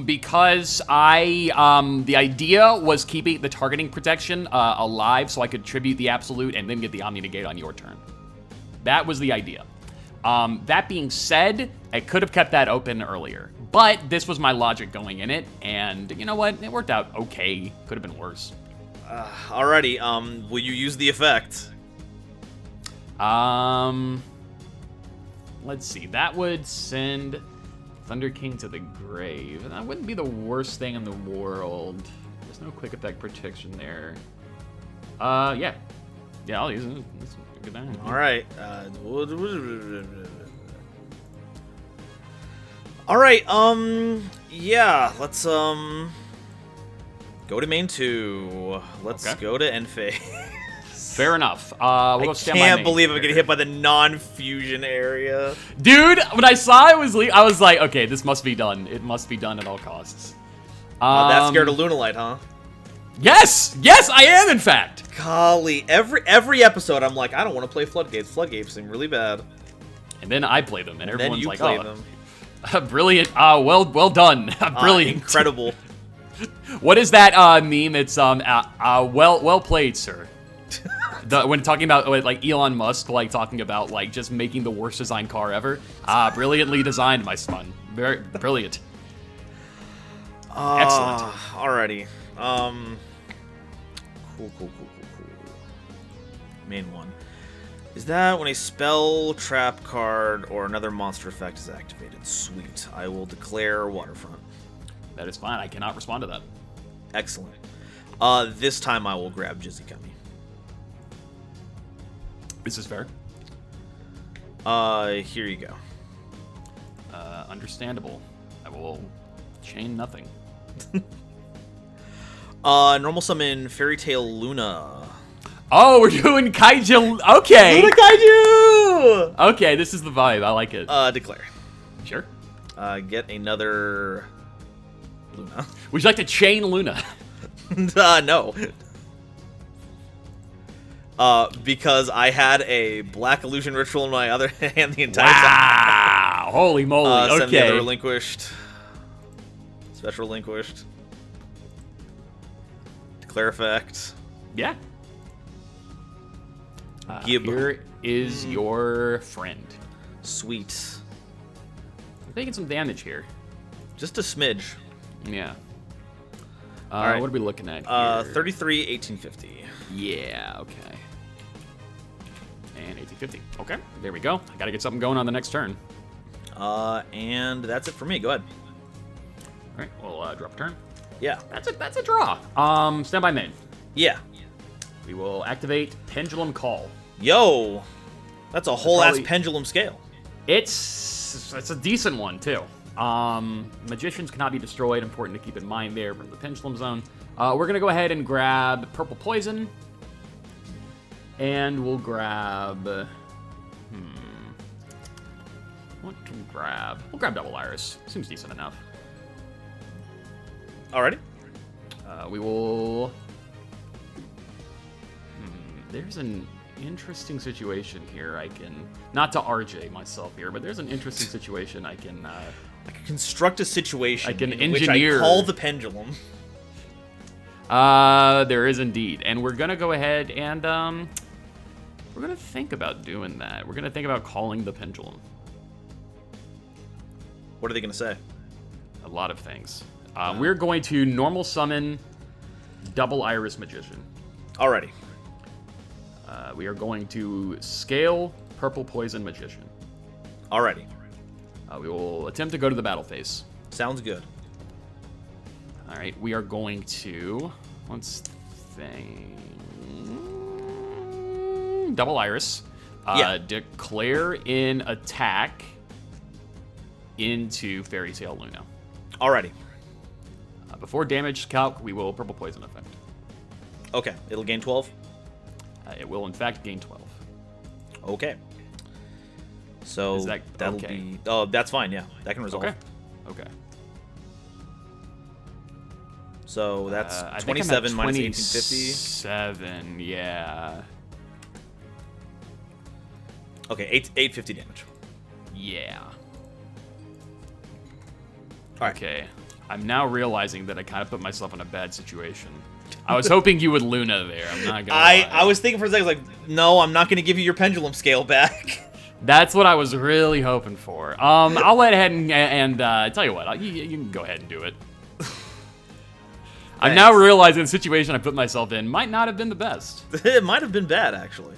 Because the idea was keeping the targeting protection alive so I could tribute the Absolute and then get the Omni Negate on your turn. That was the idea. That being said, I could have kept that open earlier. But this was my logic going in it, and you know what? It worked out okay. Could have been worse. Alrighty, will you use the effect? Let's see. That would send Thunder King to the grave. And that wouldn't be the worst thing in the world. There's no quick effect protection there. Yeah. Yeah, I'll use it. That's a good idea. Alright. Alright, yeah, let's, go to main 2. Let's go to end phase. Fair enough. We'll go stand by can't main believe I'm getting hit by the non-fusion area. Dude, when I saw it was I was like, okay, this must be done. It must be done at all costs. That scared of Lunalight, huh? Yes! Yes, I am, in fact! Golly, every episode I'm like, I don't want to play Floodgates. Floodgates seem really bad. And then I play them, and everyone's like, play oh, them. Brilliant. Well done. Brilliant. Incredible. What is that meme? It's well played, sir. When talking about like Elon Musk, like talking about like just making the worst designed car ever. Brilliantly designed, my son. Very brilliant. Excellent. Alrighty. Cool. Main 1. Is that when a spell, trap card, or another monster effect is activated? Sweet. I will declare Waterfront. That is fine. I cannot respond to that. Excellent. This time I will grab Jizzy Kami. This is fair. Here you go. Understandable. I will chain nothing. Normal summon Fairy Tale Luna. Oh, we're doing Kaiju. Okay. Luna Kaiju! Okay, this is the vibe. I like it. Declare. Sure. Get another Luna. Would you like to chain Luna? No. Because I had a Black Illusion Ritual in my other hand the entire time. Wow. Holy moly. Send the Okay. other relinquished. Special relinquished. Declare effect. Yeah. Gib. Here is your friend. Sweet. I'm taking some damage here. Just a smidge. Yeah. All right. What are we looking at here? 33, 1850. Yeah, okay. And 1850. Okay, there we go. I gotta get something going on the next turn. And that's it for me. Go ahead. All right, we'll drop a turn. Yeah. That's a draw. Standby main. Yeah. We will activate Pendulum Call. Yo. That's a whole ass probably- pendulum scale. It's a decent one too. Magicians cannot be destroyed. Important to keep in mind there from the Pendulum Zone. We're gonna go ahead and grab Purple Poison, and we'll grab. What to grab? We'll grab Double Iris. Seems decent enough. Alrighty. We will. There's an interesting situation here. I can not to RJ myself here, but there's an interesting situation I can. I can construct a situation I can in which engineer- I call the pendulum. There is indeed, and we're gonna go ahead and we're gonna think about doing that. We're gonna think about calling the pendulum. What are they going to say? A lot of things. We're going to normal summon Double Iris Magician. Alrighty. We are going to scale Purple Poison Magician. Alrighty. We will attempt to go to the battle phase. Sounds good. All right, we are going to let's think. Double Iris. Yeah. Declare in attack into Fairy Tale Luna. Alrighty. Before damage calc, we will Purple Poison effect. Okay. It'll gain 12? It will, in fact, gain 12. Okay. So Is that that'll okay? be... Oh, that's fine, yeah. That can resolve. Okay. So that's I think I'm 27 at minus 1850. 27, yeah. Okay, 850 damage. Yeah. Alright. Okay. I'm now realizing that I kind of put myself in a bad situation. I was hoping you would Luna there. I'm not gonna lie. I was thinking for a second, like, no, I'm not going to give you your pendulum scale back. That's what I was really hoping for. I'll let ahead and tell you what. You can go ahead and do it. I'm now realizing the situation I put myself in might not have been the best. It might have been bad, actually.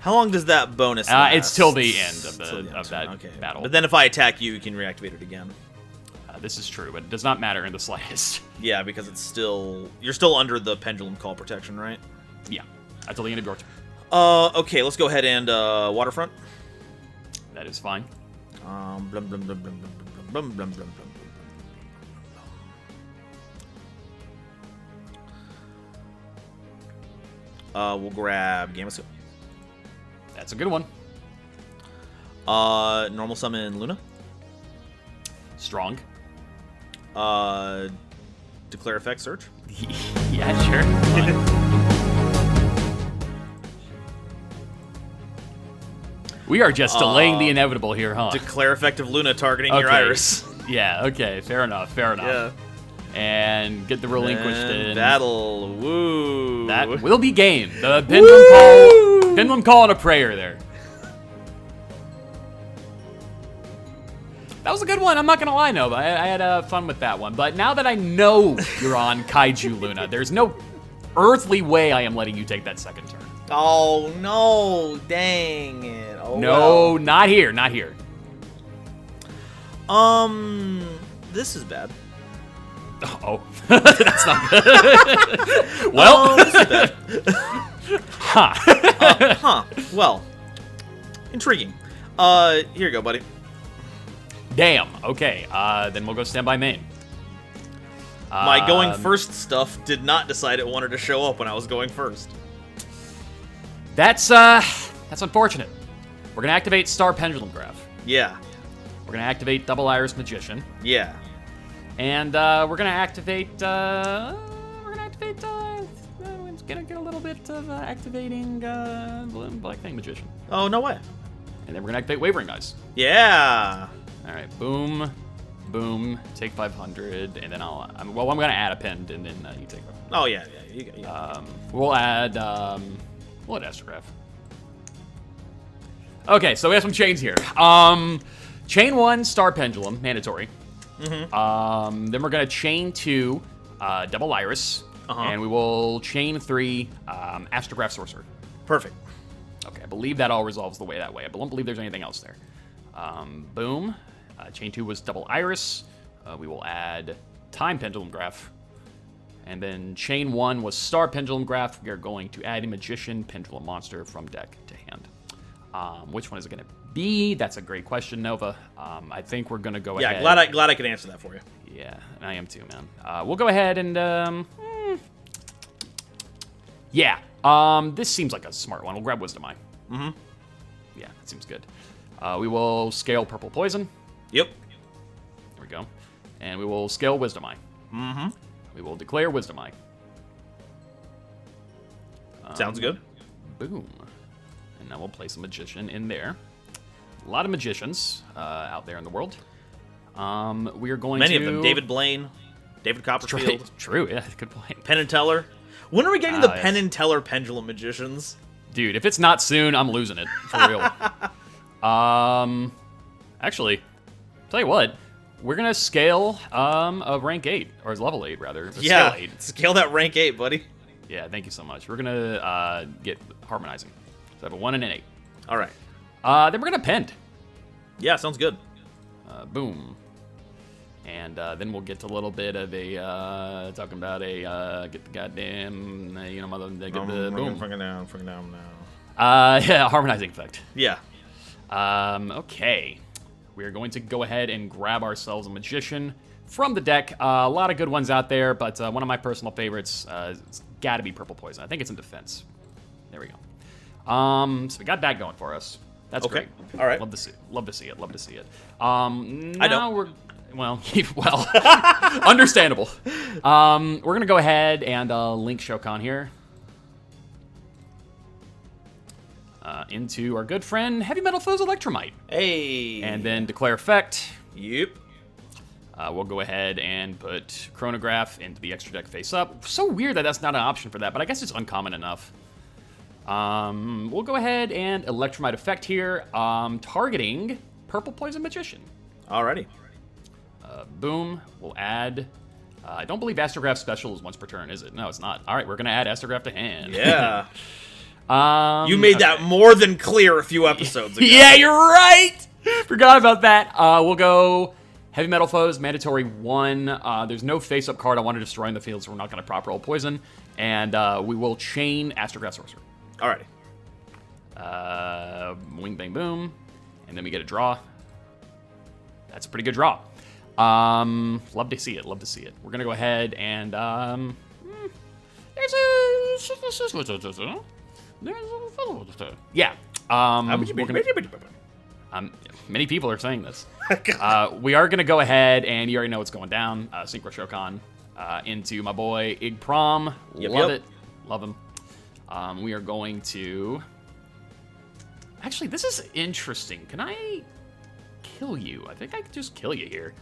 How long does that bonus last? It's till the end of Till the end, that okay. battle. But then if I attack you, you can reactivate it again. This is true, but it does not matter in the slightest. Yeah, because it's still... You're still under the pendulum call protection, right? Yeah, until the end of your turn. Okay, let's go ahead and Waterfront. That is fine. Blum, blum, blum, blum, blum, blum, blum, blum, blum. We'll grab Gamma Suit. That's a good one. Normal summon Luna. Strong. Declare effect search. Yeah, sure. Fine. We are just delaying the inevitable here, huh? Declare effect of Luna targeting your Okay. iris. Yeah, okay, fair enough, fair enough. Yeah. And get the relinquished in. Battle. Woo. That will be game. The pendulum call and a prayer there. That was a good one. I'm not gonna lie, Nova. I had fun with that one. But now that I know you're on Kaiju Luna, there's no earthly way I am letting you take that second turn. Oh no! Dang it! Oh, No, well. not here, not here. This is bad. Oh, that's not good. Well, this is bad. huh. Well, intriguing. Here you go, buddy. Damn. Okay. Then we'll go standby main. My going first stuff did not decide it wanted to show up when I was going first. That's unfortunate. We're gonna activate Star Pendulum Graph. Yeah. We're gonna activate Double Iris Magician. Yeah. And we're gonna activate. I'm gonna get a little bit of activating Black Thing Magician. Oh, no way. And then we're gonna activate Wavering Eyes. Yeah. All right, boom, boom. Take 500, and then I'm gonna add a pen, and then you take 500. Oh yeah. We'll add Astrograph. Okay, so we have some chains here. Chain 1, Star Pendulum, mandatory. Mm-hmm. Then we're gonna chain 2, Double Iris, and we will chain 3, Astrograph Sorcerer. Perfect. Okay, I believe that all resolves the way that way. I don't believe there's anything else there. Boom. Chain 2 was Double Iris. We will add Time Pendulum Graph. And then chain 1 was Star Pendulum Graph. We are going to add a Magician Pendulum Monster from deck to hand. Which one is it going to be? That's a great question, Nova. I think we're going to go ahead. Yeah, glad I could answer that for you. Yeah, I am too, man. We'll go ahead and... Yeah, this seems like a smart one. We'll grab Wisdom Eye. Mm-hmm. Yeah, that seems good. We will scale Purple Poison. Yep. There we go. And we will scale Wisdom Eye. Mm-hmm. We will declare Wisdom Eye. Sounds good. Boom. And now we'll place a Magician in there. A lot of Magicians out there in the world. We are going Many to... of them. David Blaine, David Copperfield. True, yeah, good point. Penn and Teller. When are we getting the Penn and Teller Pendulum Magicians? Dude, if it's not soon, I'm losing it. For real. Actually, tell you what. We're going to scale a rank 8, or level 8, rather. Yeah, scale 8. Scale that rank 8, buddy. Yeah, thank you so much. We're going to get Harmonizing. So I have a 1 and an 8. All right. Then we're going to Pend. Yeah, sounds good. Boom. And then we'll get a little bit of a, talking about a, get the goddamn, get the boom. Freaking down now. Yeah, Harmonizing effect. Yeah. Okay. We're going to go ahead and grab ourselves a Magician from the deck. A lot of good ones out there, but one of my personal favorites it's got to be Purple Poison. I think it's in defense. There we go. So we got that going for us. That's okay. Great. All right. Love to see it. Love to see it. I don't. Well, understandable. We're going to go ahead and link Shokan here. Into our good friend Heavy Metal Foes Electromite. Hey. And then declare effect. Yep. We'll go ahead and put Chronograph into the extra deck face up. So weird that that's not an option for that, but I guess it's uncommon enough. We'll go ahead and Electromite effect here, targeting Purple Poison Magician. Alrighty. Boom. We'll add... I don't believe Astrograph special is once per turn, is it? No, it's not. All right, we're going to add Astrograph to hand. Yeah. You made that more than clear a few episodes ago. Yeah, you're right! Forgot about that. We'll go Heavy Metal Foes, mandatory 1. There's no face-up card I want to destroy in the field, so we're not going to prop roll Poison. And we will chain Astrograph Sorcerer. Alrighty. Wing, bang, boom. And then we get a draw. That's a pretty good draw. Love to see it. Love to see it. We're going to go ahead and... Yeah. Many people are saying this. We are going to go ahead, and you already know what's going down. Synchro Shokan into my boy Ig Prom. Love it. Love him. We are going to... Actually, this is interesting. Can I kill you? I think I could just kill you here.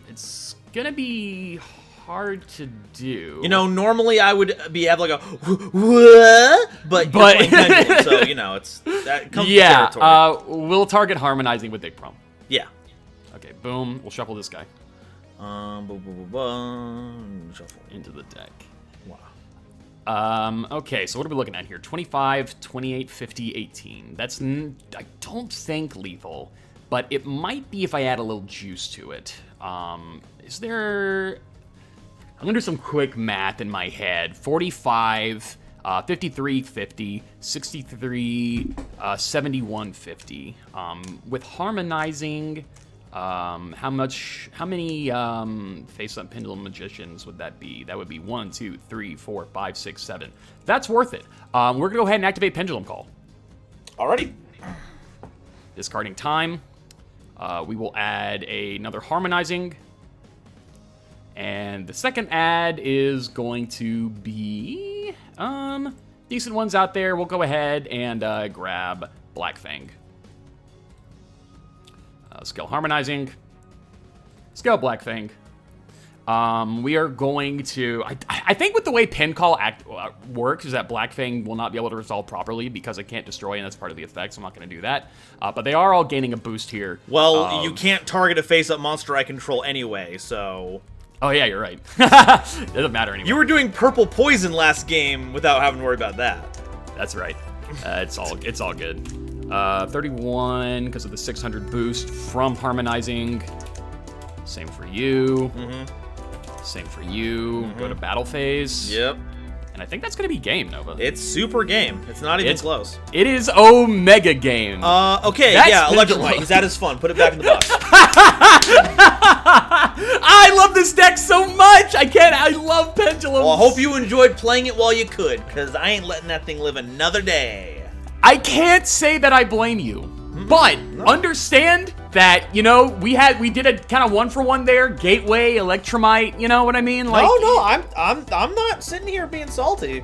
It's going to be hard to do. Normally I would be have like a what? But Pendulum, so it's that comes with territory. We'll target Harmonizing with Ig Prom. Yeah. Okay, boom. We'll shuffle this guy. Shuffle into the deck. Wow. Okay, so what are we looking at here? 25, 28, 50, 18. That's, I don't think lethal, but it might be if I add a little juice to it. Is there... I'm going to do some quick math in my head. 45, 53, 50, 63, 71, 50. With Harmonizing, How many face-up Pendulum Magicians would that be? That would be 1, 2, 3, 4, 5, 6, 7. That's worth it. We're going to go ahead and activate Pendulum Call. Alrighty. Discarding time. We will add another Harmonizing. And the second ad is going to be decent ones out there. We'll go ahead and grab Black Fang. Scale Harmonizing. Scale Black Fang. We are going to... I think with the way Pen Call works is that Black Fang will not be able to resolve properly because it can't destroy, and that's part of the effect, so I'm not going to do that. But they are all gaining a boost here. Well, you can't target a face-up monster I control anyway, so... Oh, yeah, you're right. It doesn't matter anymore. You were doing Purple Poison last game without having to worry about that. That's right. It's all good. 31 because of the 600 boost from Harmonizing. Same for you. Same for you. Go to battle phase. Yep. And I think that's going to be game, Nova. It's super game. It's not even close. It is Omega game. Okay, That's yeah, Electrolyte, because that is fun. Put it back in the box. I love this deck so much. I love Pendulums. Well, I hope you enjoyed playing it while you could, because I ain't letting that thing live another day. I can't say that I blame you, but understand that, you know, we did a kind of 1-for-1 there, Gateway, Electromite, you know what I mean? Like, No, I'm not sitting here being salty,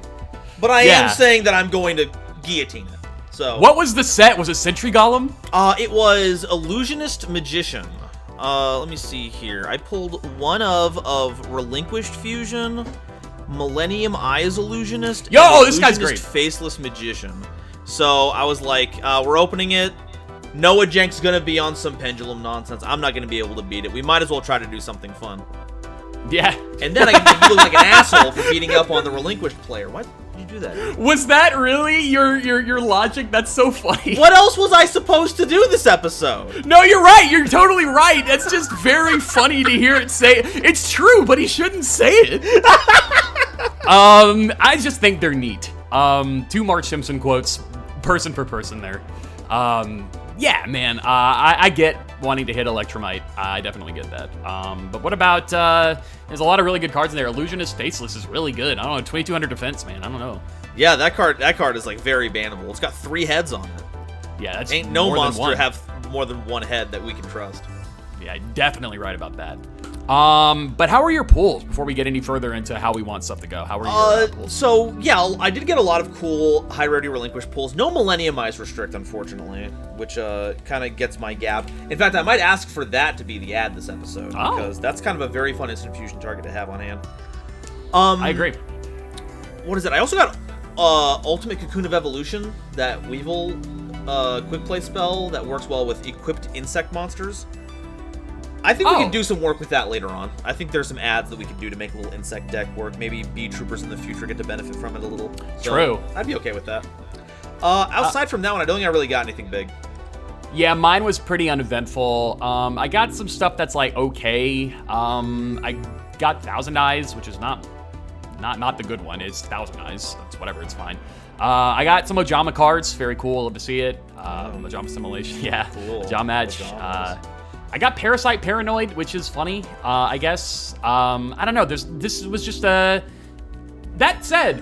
but I am saying that I'm going to guillotine it. So what was the set? Was it Sentry Golem? It was Illusionist Magician. Let me see here. I pulled one of Relinquished Fusion, Millennium Eyes Illusionist, Yo, this guy's great. Faceless Magician. So I was like, we're opening it. Noajenk's gonna be on some Pendulum nonsense. I'm not gonna be able to beat it. We might as well try to do something fun. Yeah. And then I get to look like an asshole for beating up on the Relinquished player. Why did you do that? Was that really your logic? That's so funny. What else was I supposed to do this episode? No, you're right. You're totally right. That's just very funny to hear it say. It's true, but he shouldn't say it. I just think they're neat. 2 Marge Simpson quotes, person for person there. Yeah, man, I get wanting to hit Electromite. I definitely get that. But what about, there's a lot of really good cards in there. Illusionist Faceless is really good. I don't know, 2200 defense, man. I don't know. Yeah, that card is like very bannable. It's got 3 heads on it. Yeah, that's ain't no more monster than one. have more than 1 head that we can trust. Yeah, definitely right about that. But how are your pulls before we get any further into how we want stuff to go? How are your pulls? So, yeah, I did get a lot of cool high rarity relinquished pulls. No Millennium Eyes Restrict, unfortunately, which kind of gets my gap. In fact, I might ask for that to be the ad this episode, because that's kind of a very fun instant fusion target to have on hand. I agree. What is it? I also got Ultimate Cocoon of Evolution, that Weevil quick play spell that works well with equipped insect monsters. I think we can do some work with that later on. I think there's some ads that we could do to make a little insect deck work. Maybe bee troopers in the future get to benefit from it a little. So True. I'd be okay with that. Outside from that one, I don't think I really got anything big. Yeah, mine was pretty uneventful. I got some stuff that's like okay. I got Thousand Eyes, which is not the good one. It's Thousand Eyes. It's whatever. It's fine. I got some Ojama cards. Very cool. Love to see it. Ojama Simulation. Yeah. Cool. Ojama Match. I got Parasite Paranoid, which is funny, I guess. I don't know. This was just a... That said,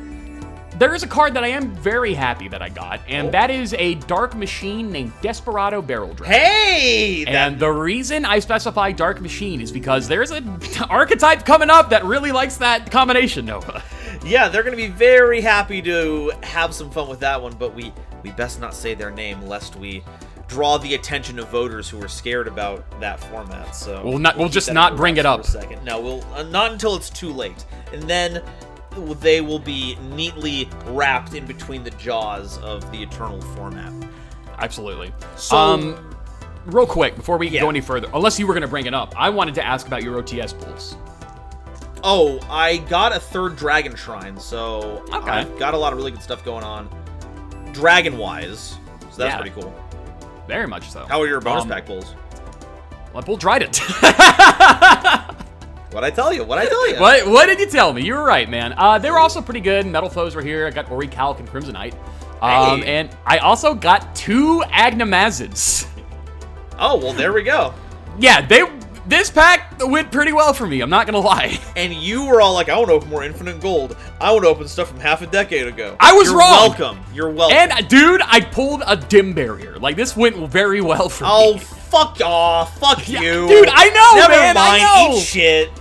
there is a card that I am very happy that I got, and that is a Dark Machine named Desperado Barrel Dragon. Hey! And the reason I specify Dark Machine is because there's an archetype coming up that really likes that combination, Nova. Yeah, they're going to be very happy to have some fun with that one, but we best not say their name lest we draw the attention of voters who are scared about that format. So we'll just not bring it up for a second. No, we'll not until it's too late, and then they will be neatly wrapped in between the jaws of the Eternal format. Absolutely. So, real quick before we go any further, unless you were going to bring it up, I wanted to ask about your OTS pools. Oh, I got a 3rd Dragon Shrine, so I've got a lot of really good stuff going on, dragon-wise. So that's pretty cool. Very much so. How are your bonus pack pulls? Well, I pulled Trident. What'd I tell you? What did you tell me? You were right, man. They were also pretty good. Metal Foes were here. I got Ori Calc and Crimsonite. And I also got 2 Agnamazids. Oh, well, there we go. Yeah, this pack went pretty well for me, I'm not gonna lie. And you were all like, I want to open more Infinite Gold. I want to open stuff from half a decade ago. I was wrong. You're welcome. And, dude, I pulled a dim barrier. Like, this went very well for me. Oh, fuck off. Fuck you. Dude, I know, Never man, mind. I know. Eat shit.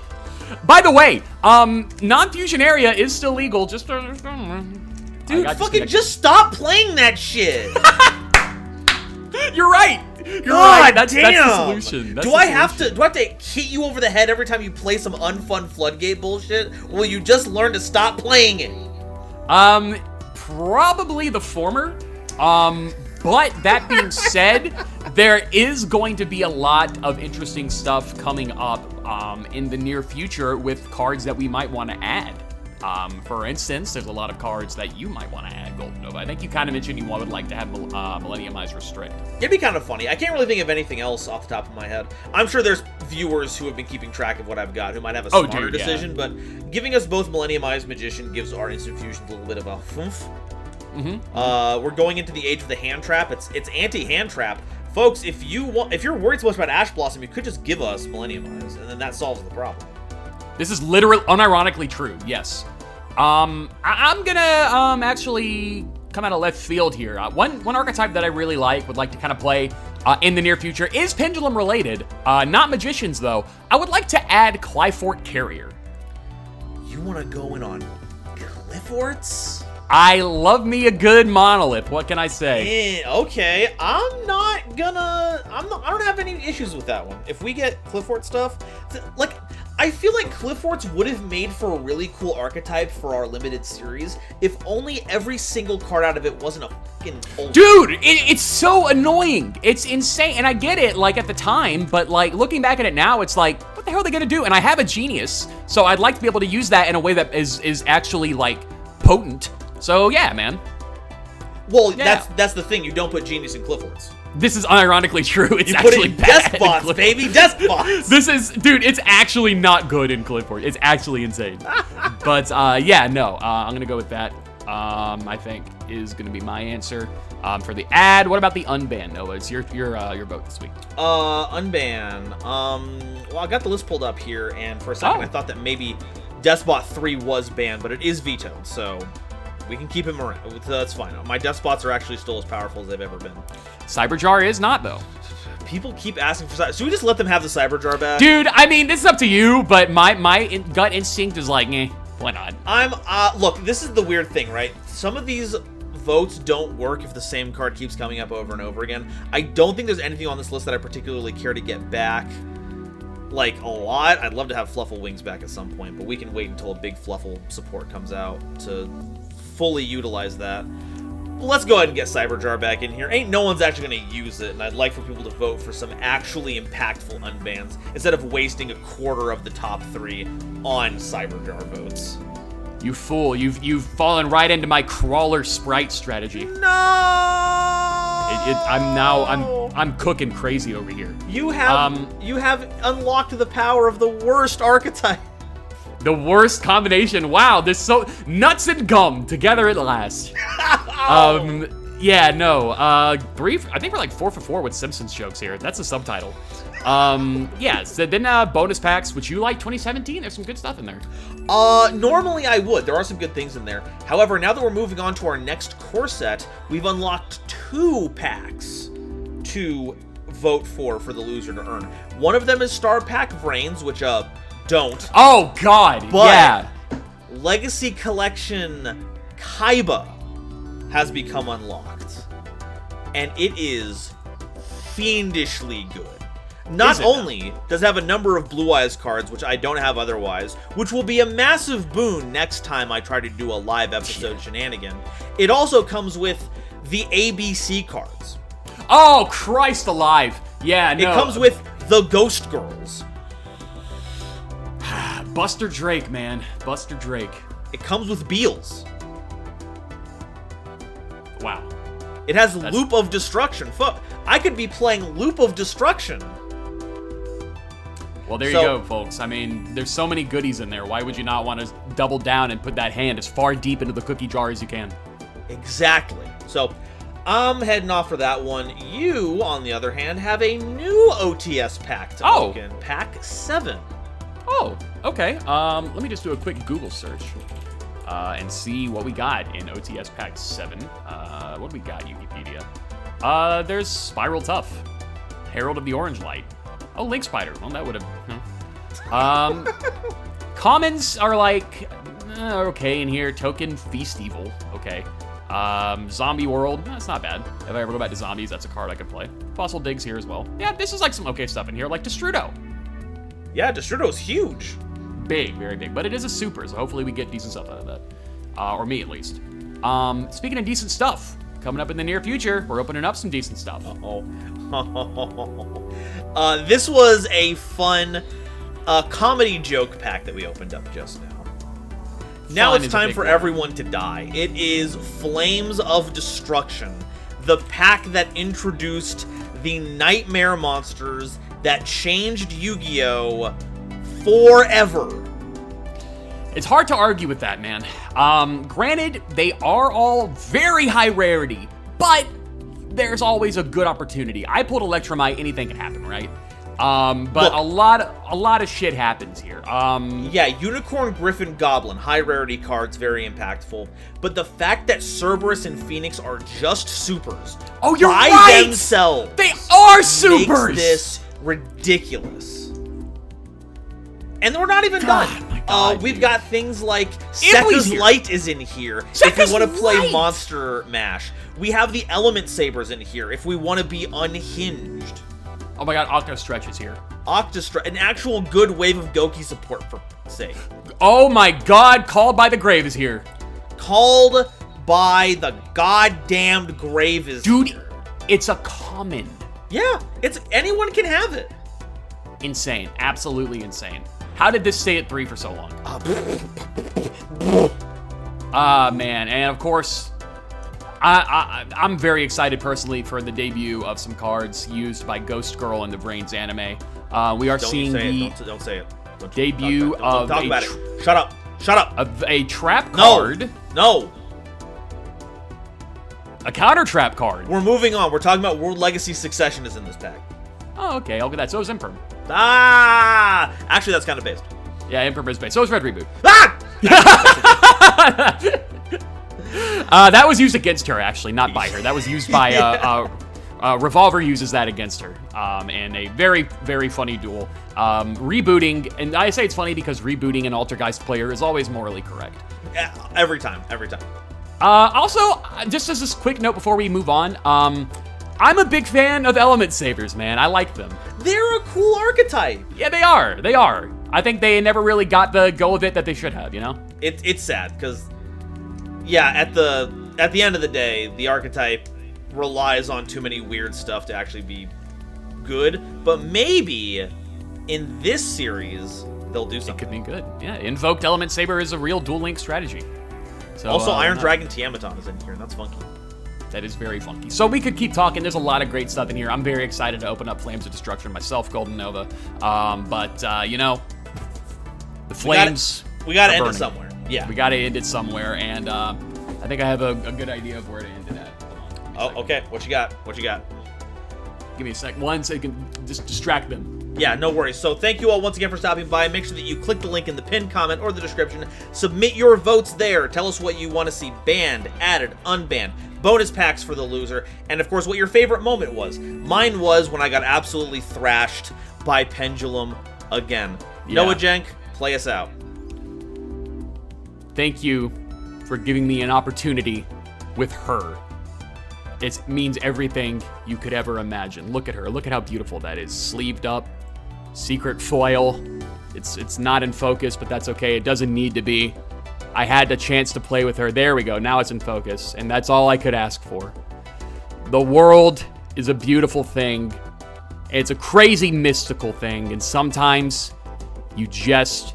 By the way, non-fusion area is still legal, just... Dude, fucking just stop playing that shit. You're right. You're right. That's the solution. Do I have to hit you over the head every time you play some unfun floodgate bullshit? Or will you just learn to stop playing it? Probably the former. But that being said, there is going to be a lot of interesting stuff coming up in the near future with cards that we might want to add. For instance, there's a lot of cards that you might want to add, GoldenNova. I think you kind of mentioned you would like to have Millennium Eyes Restrict. It'd be kind of funny. I can't really think of anything else off the top of my head. I'm sure there's viewers who have been keeping track of what I've got who might have a smarter decision, but giving us both Millennium Eyes Magician gives our instant fusions a little bit of a oomph. We're going into the age of the hand trap. It's anti-hand trap. Folks, if you're worried so much about Ash Blossom, you could just give us Millennium Eyes, and then that solves the problem. This is literally, unironically true, yes. I'm gonna actually come out of left field here. One archetype that I really would like to kind of play in the near future is Pendulum related. Not Magicians, though. I would like to add Clyfort Carrier. You want to go in on Clyforts? I love me a good monolith. What can I say? Okay, I don't have any issues with that one. If we get Clyfort stuff, like, I feel like Clyforts would have made for a really cool archetype for our limited series if only every single card out of it wasn't a fucking old. Dude, it's so annoying. It's insane. And I get it, like, at the time, but, like, looking back at it now, it's like, what the hell are they gonna do? And I have a Genius, so I'd like to be able to use that in a way that is actually, like, potent. So, yeah, man. Well, yeah. That's the thing. You don't put Genius in Clyforts. This is unironically true. It's you actually put it in Despots, baby. Despots. This is, dude, it's actually not good in Clyfort. It's actually insane. But, yeah, no. I'm going to go with that. I think is going to be my answer. For the ad, what about the unban, Noah? It's your vote this week. Unban. Well, I got the list pulled up here, and for a second I thought that maybe Despot 3 was banned, but it is vetoed, so we can keep him around. That's fine. My Despots are actually still as powerful as they've ever been. Cyberjar is not, though. People keep asking for Cyberjar. Should we just let them have the Cyberjar back? Dude, I mean, this is up to you, but my gut instinct is like, why not? Look, this is the weird thing, right? Some of these votes don't work if the same card keeps coming up over and over again. I don't think there's anything on this list that I particularly care to get back, like, a lot. I'd love to have Fluffle Wings back at some point, but we can wait until a big Fluffle support comes out to fully utilize that. Let's go ahead and get Cyberjar back in here. Ain't no one's actually going to use it, and I'd like for people to vote for some actually impactful unbans instead of wasting a quarter of the top 3 on Cyberjar votes. You fool! You've fallen right into my crawler sprite strategy. No! I'm cooking crazy over here. You have unlocked the power of the worst archetype. The worst combination. Wow, this so nuts and gum together at last. Yeah, no. Brief. I think we're like 4 for 4 with Simpsons jokes here. That's the subtitle. Yeah. So then bonus packs, which you like 2017. There's some good stuff in there. Normally I would. There are some good things in there. However, now that we're moving on to our next core set, we've unlocked 2 packs to vote for the loser to earn. One of them is Star Pack Vrains, which don't. Oh God, but yeah. Legacy Collection Kaiba has become unlocked, and it is fiendishly good. Not only does it have a number of Blue Eyes cards, which I don't have otherwise, which will be a massive boon next time I try to do a live episode shenanigan, it also comes with the ABC cards. Oh, Christ alive. Yeah, no. It comes with the Ghost Girls. Buster Drake, man. Buster Drake. It comes with Beals. Wow. It has Loop of Destruction. Fuck, I could be playing Loop of Destruction. Well, there you go, folks. I mean, there's so many goodies in there. Why would you not want to double down and put that hand as far deep into the cookie jar as you can? Exactly. So, I'm heading off for that one. You, on the other hand, have a new OTS pack to open. Pack 7. Oh, okay. Let me just do a quick Google search and see what we got in OTS Pack 7. What do we got, Wikipedia? There's Spiral Tough, Herald of the Orange Light. Oh, Link Spider. Well, that would have... Commons are like, okay in here. Token Feast Evil, okay. Zombie World, that's not bad. If I ever go back to zombies, that's a card I could play. Fossil Digs here as well. Yeah, this is like some okay stuff in here, like Destrudo. Yeah, Destrudo's huge. Big, very big, but it is a super, so hopefully we get decent stuff out of that. Or me, at least. Speaking of decent stuff, coming up in the near future, we're opening up some decent stuff. This was a fun comedy joke pack that we opened up just now. Now it's time for everyone to die. It is Flames of Destruction, the pack that introduced the nightmare monsters that changed Yu-Gi-Oh! Forever. It's hard to argue with that, man. Granted, they are all very high rarity, but there's always a good opportunity. I pulled Electromite, anything can happen, right? But look, a lot of shit happens here. Yeah, Unicorn, Griffin, Goblin, high rarity cards, very impactful. But the fact that Cerberus and Phoenix are just supers, oh, you're by right! themselves, they are supers. Makes this ridiculous. And we're not even done. My God, we've got things like Sekka's Light is in here if we want to play Monster Mash. We have the Element Sabers in here if we want to be unhinged. Oh my God, Octostretch is here. Octostretch, an actual good wave of Goki support, for sake. Oh my God, Called by the Grave is here. Called by the goddamned Grave is Dude, here. It's a common. Yeah, anyone can have it. Insane, absolutely insane. How did this stay at 3 for so long? Man, and of course, I'm very excited personally for the debut of some cards used by Ghost Girl in the Brains anime. We are seeing the don't say it. Debut of talk about it. Shut up. Shut up. Of a trap card. No. A counter trap card. We're moving on. We're talking about World Legacy Succession is in this pack. Oh, okay. I'll get that. So is Imperm. Ah! Actually, that's kind of based. Yeah, Imperm is based. So is Red Reboot. Ah! That was used against her, actually, not by her. That was used by, Revolver uses that against her, in a very, very funny duel. Rebooting, and I say it's funny because rebooting an Altergeist player is always morally correct. Yeah, every time. Also, just as a quick note before we move on, I'm a big fan of Element Sabers, man. I like them. They're a cool archetype. Yeah, they are. I think they never really got the go of it that they should have, you know? It's sad, because, yeah, at the end of the day, the archetype relies on too many weird stuff to actually be good, but maybe in this series, they'll do something. It could be good. Yeah, Invoked Element Saber is a real Duel Link strategy. So, also, Iron Dragon Tiamaton is in here, and that's funky. That is very funky. So we could keep talking. There's a lot of great stuff in here. I'm very excited to open up Flames of Destruction myself, GoldenNova. But you know, the flames. We gotta end it somewhere. Yeah. We gotta end it somewhere, and I think I have a good idea of where to end it at. Oh, okay. What you got? Give me a sec. One so you can just distract them. Yeah, no worries. So thank you all once again for stopping by. Make sure that you click the link in the pinned comment or the description. Submit your votes there. Tell us what you want to see banned, added, unbanned, bonus packs for the loser, and of course what your favorite moment was. Mine was when I got absolutely thrashed by Pendulum again. Yeah. Noajenk, play us out. Thank you for giving me an opportunity with her. It means everything you could ever imagine. Look at her. Look at how beautiful that is. Sleeved up, secret foil. It's not in focus, but that's okay. It doesn't need to be. I had the chance to play with her. There we go. Now it's in focus, and that's all I could ask for. The world is a beautiful thing. It's a crazy mystical thing, and sometimes you just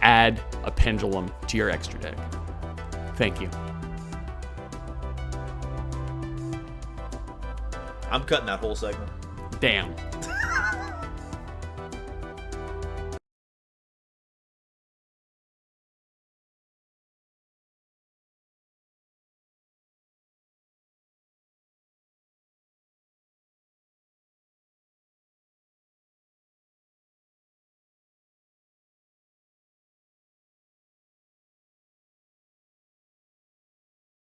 add a pendulum to your extra deck. Thank you. I'm cutting that whole segment. Damn.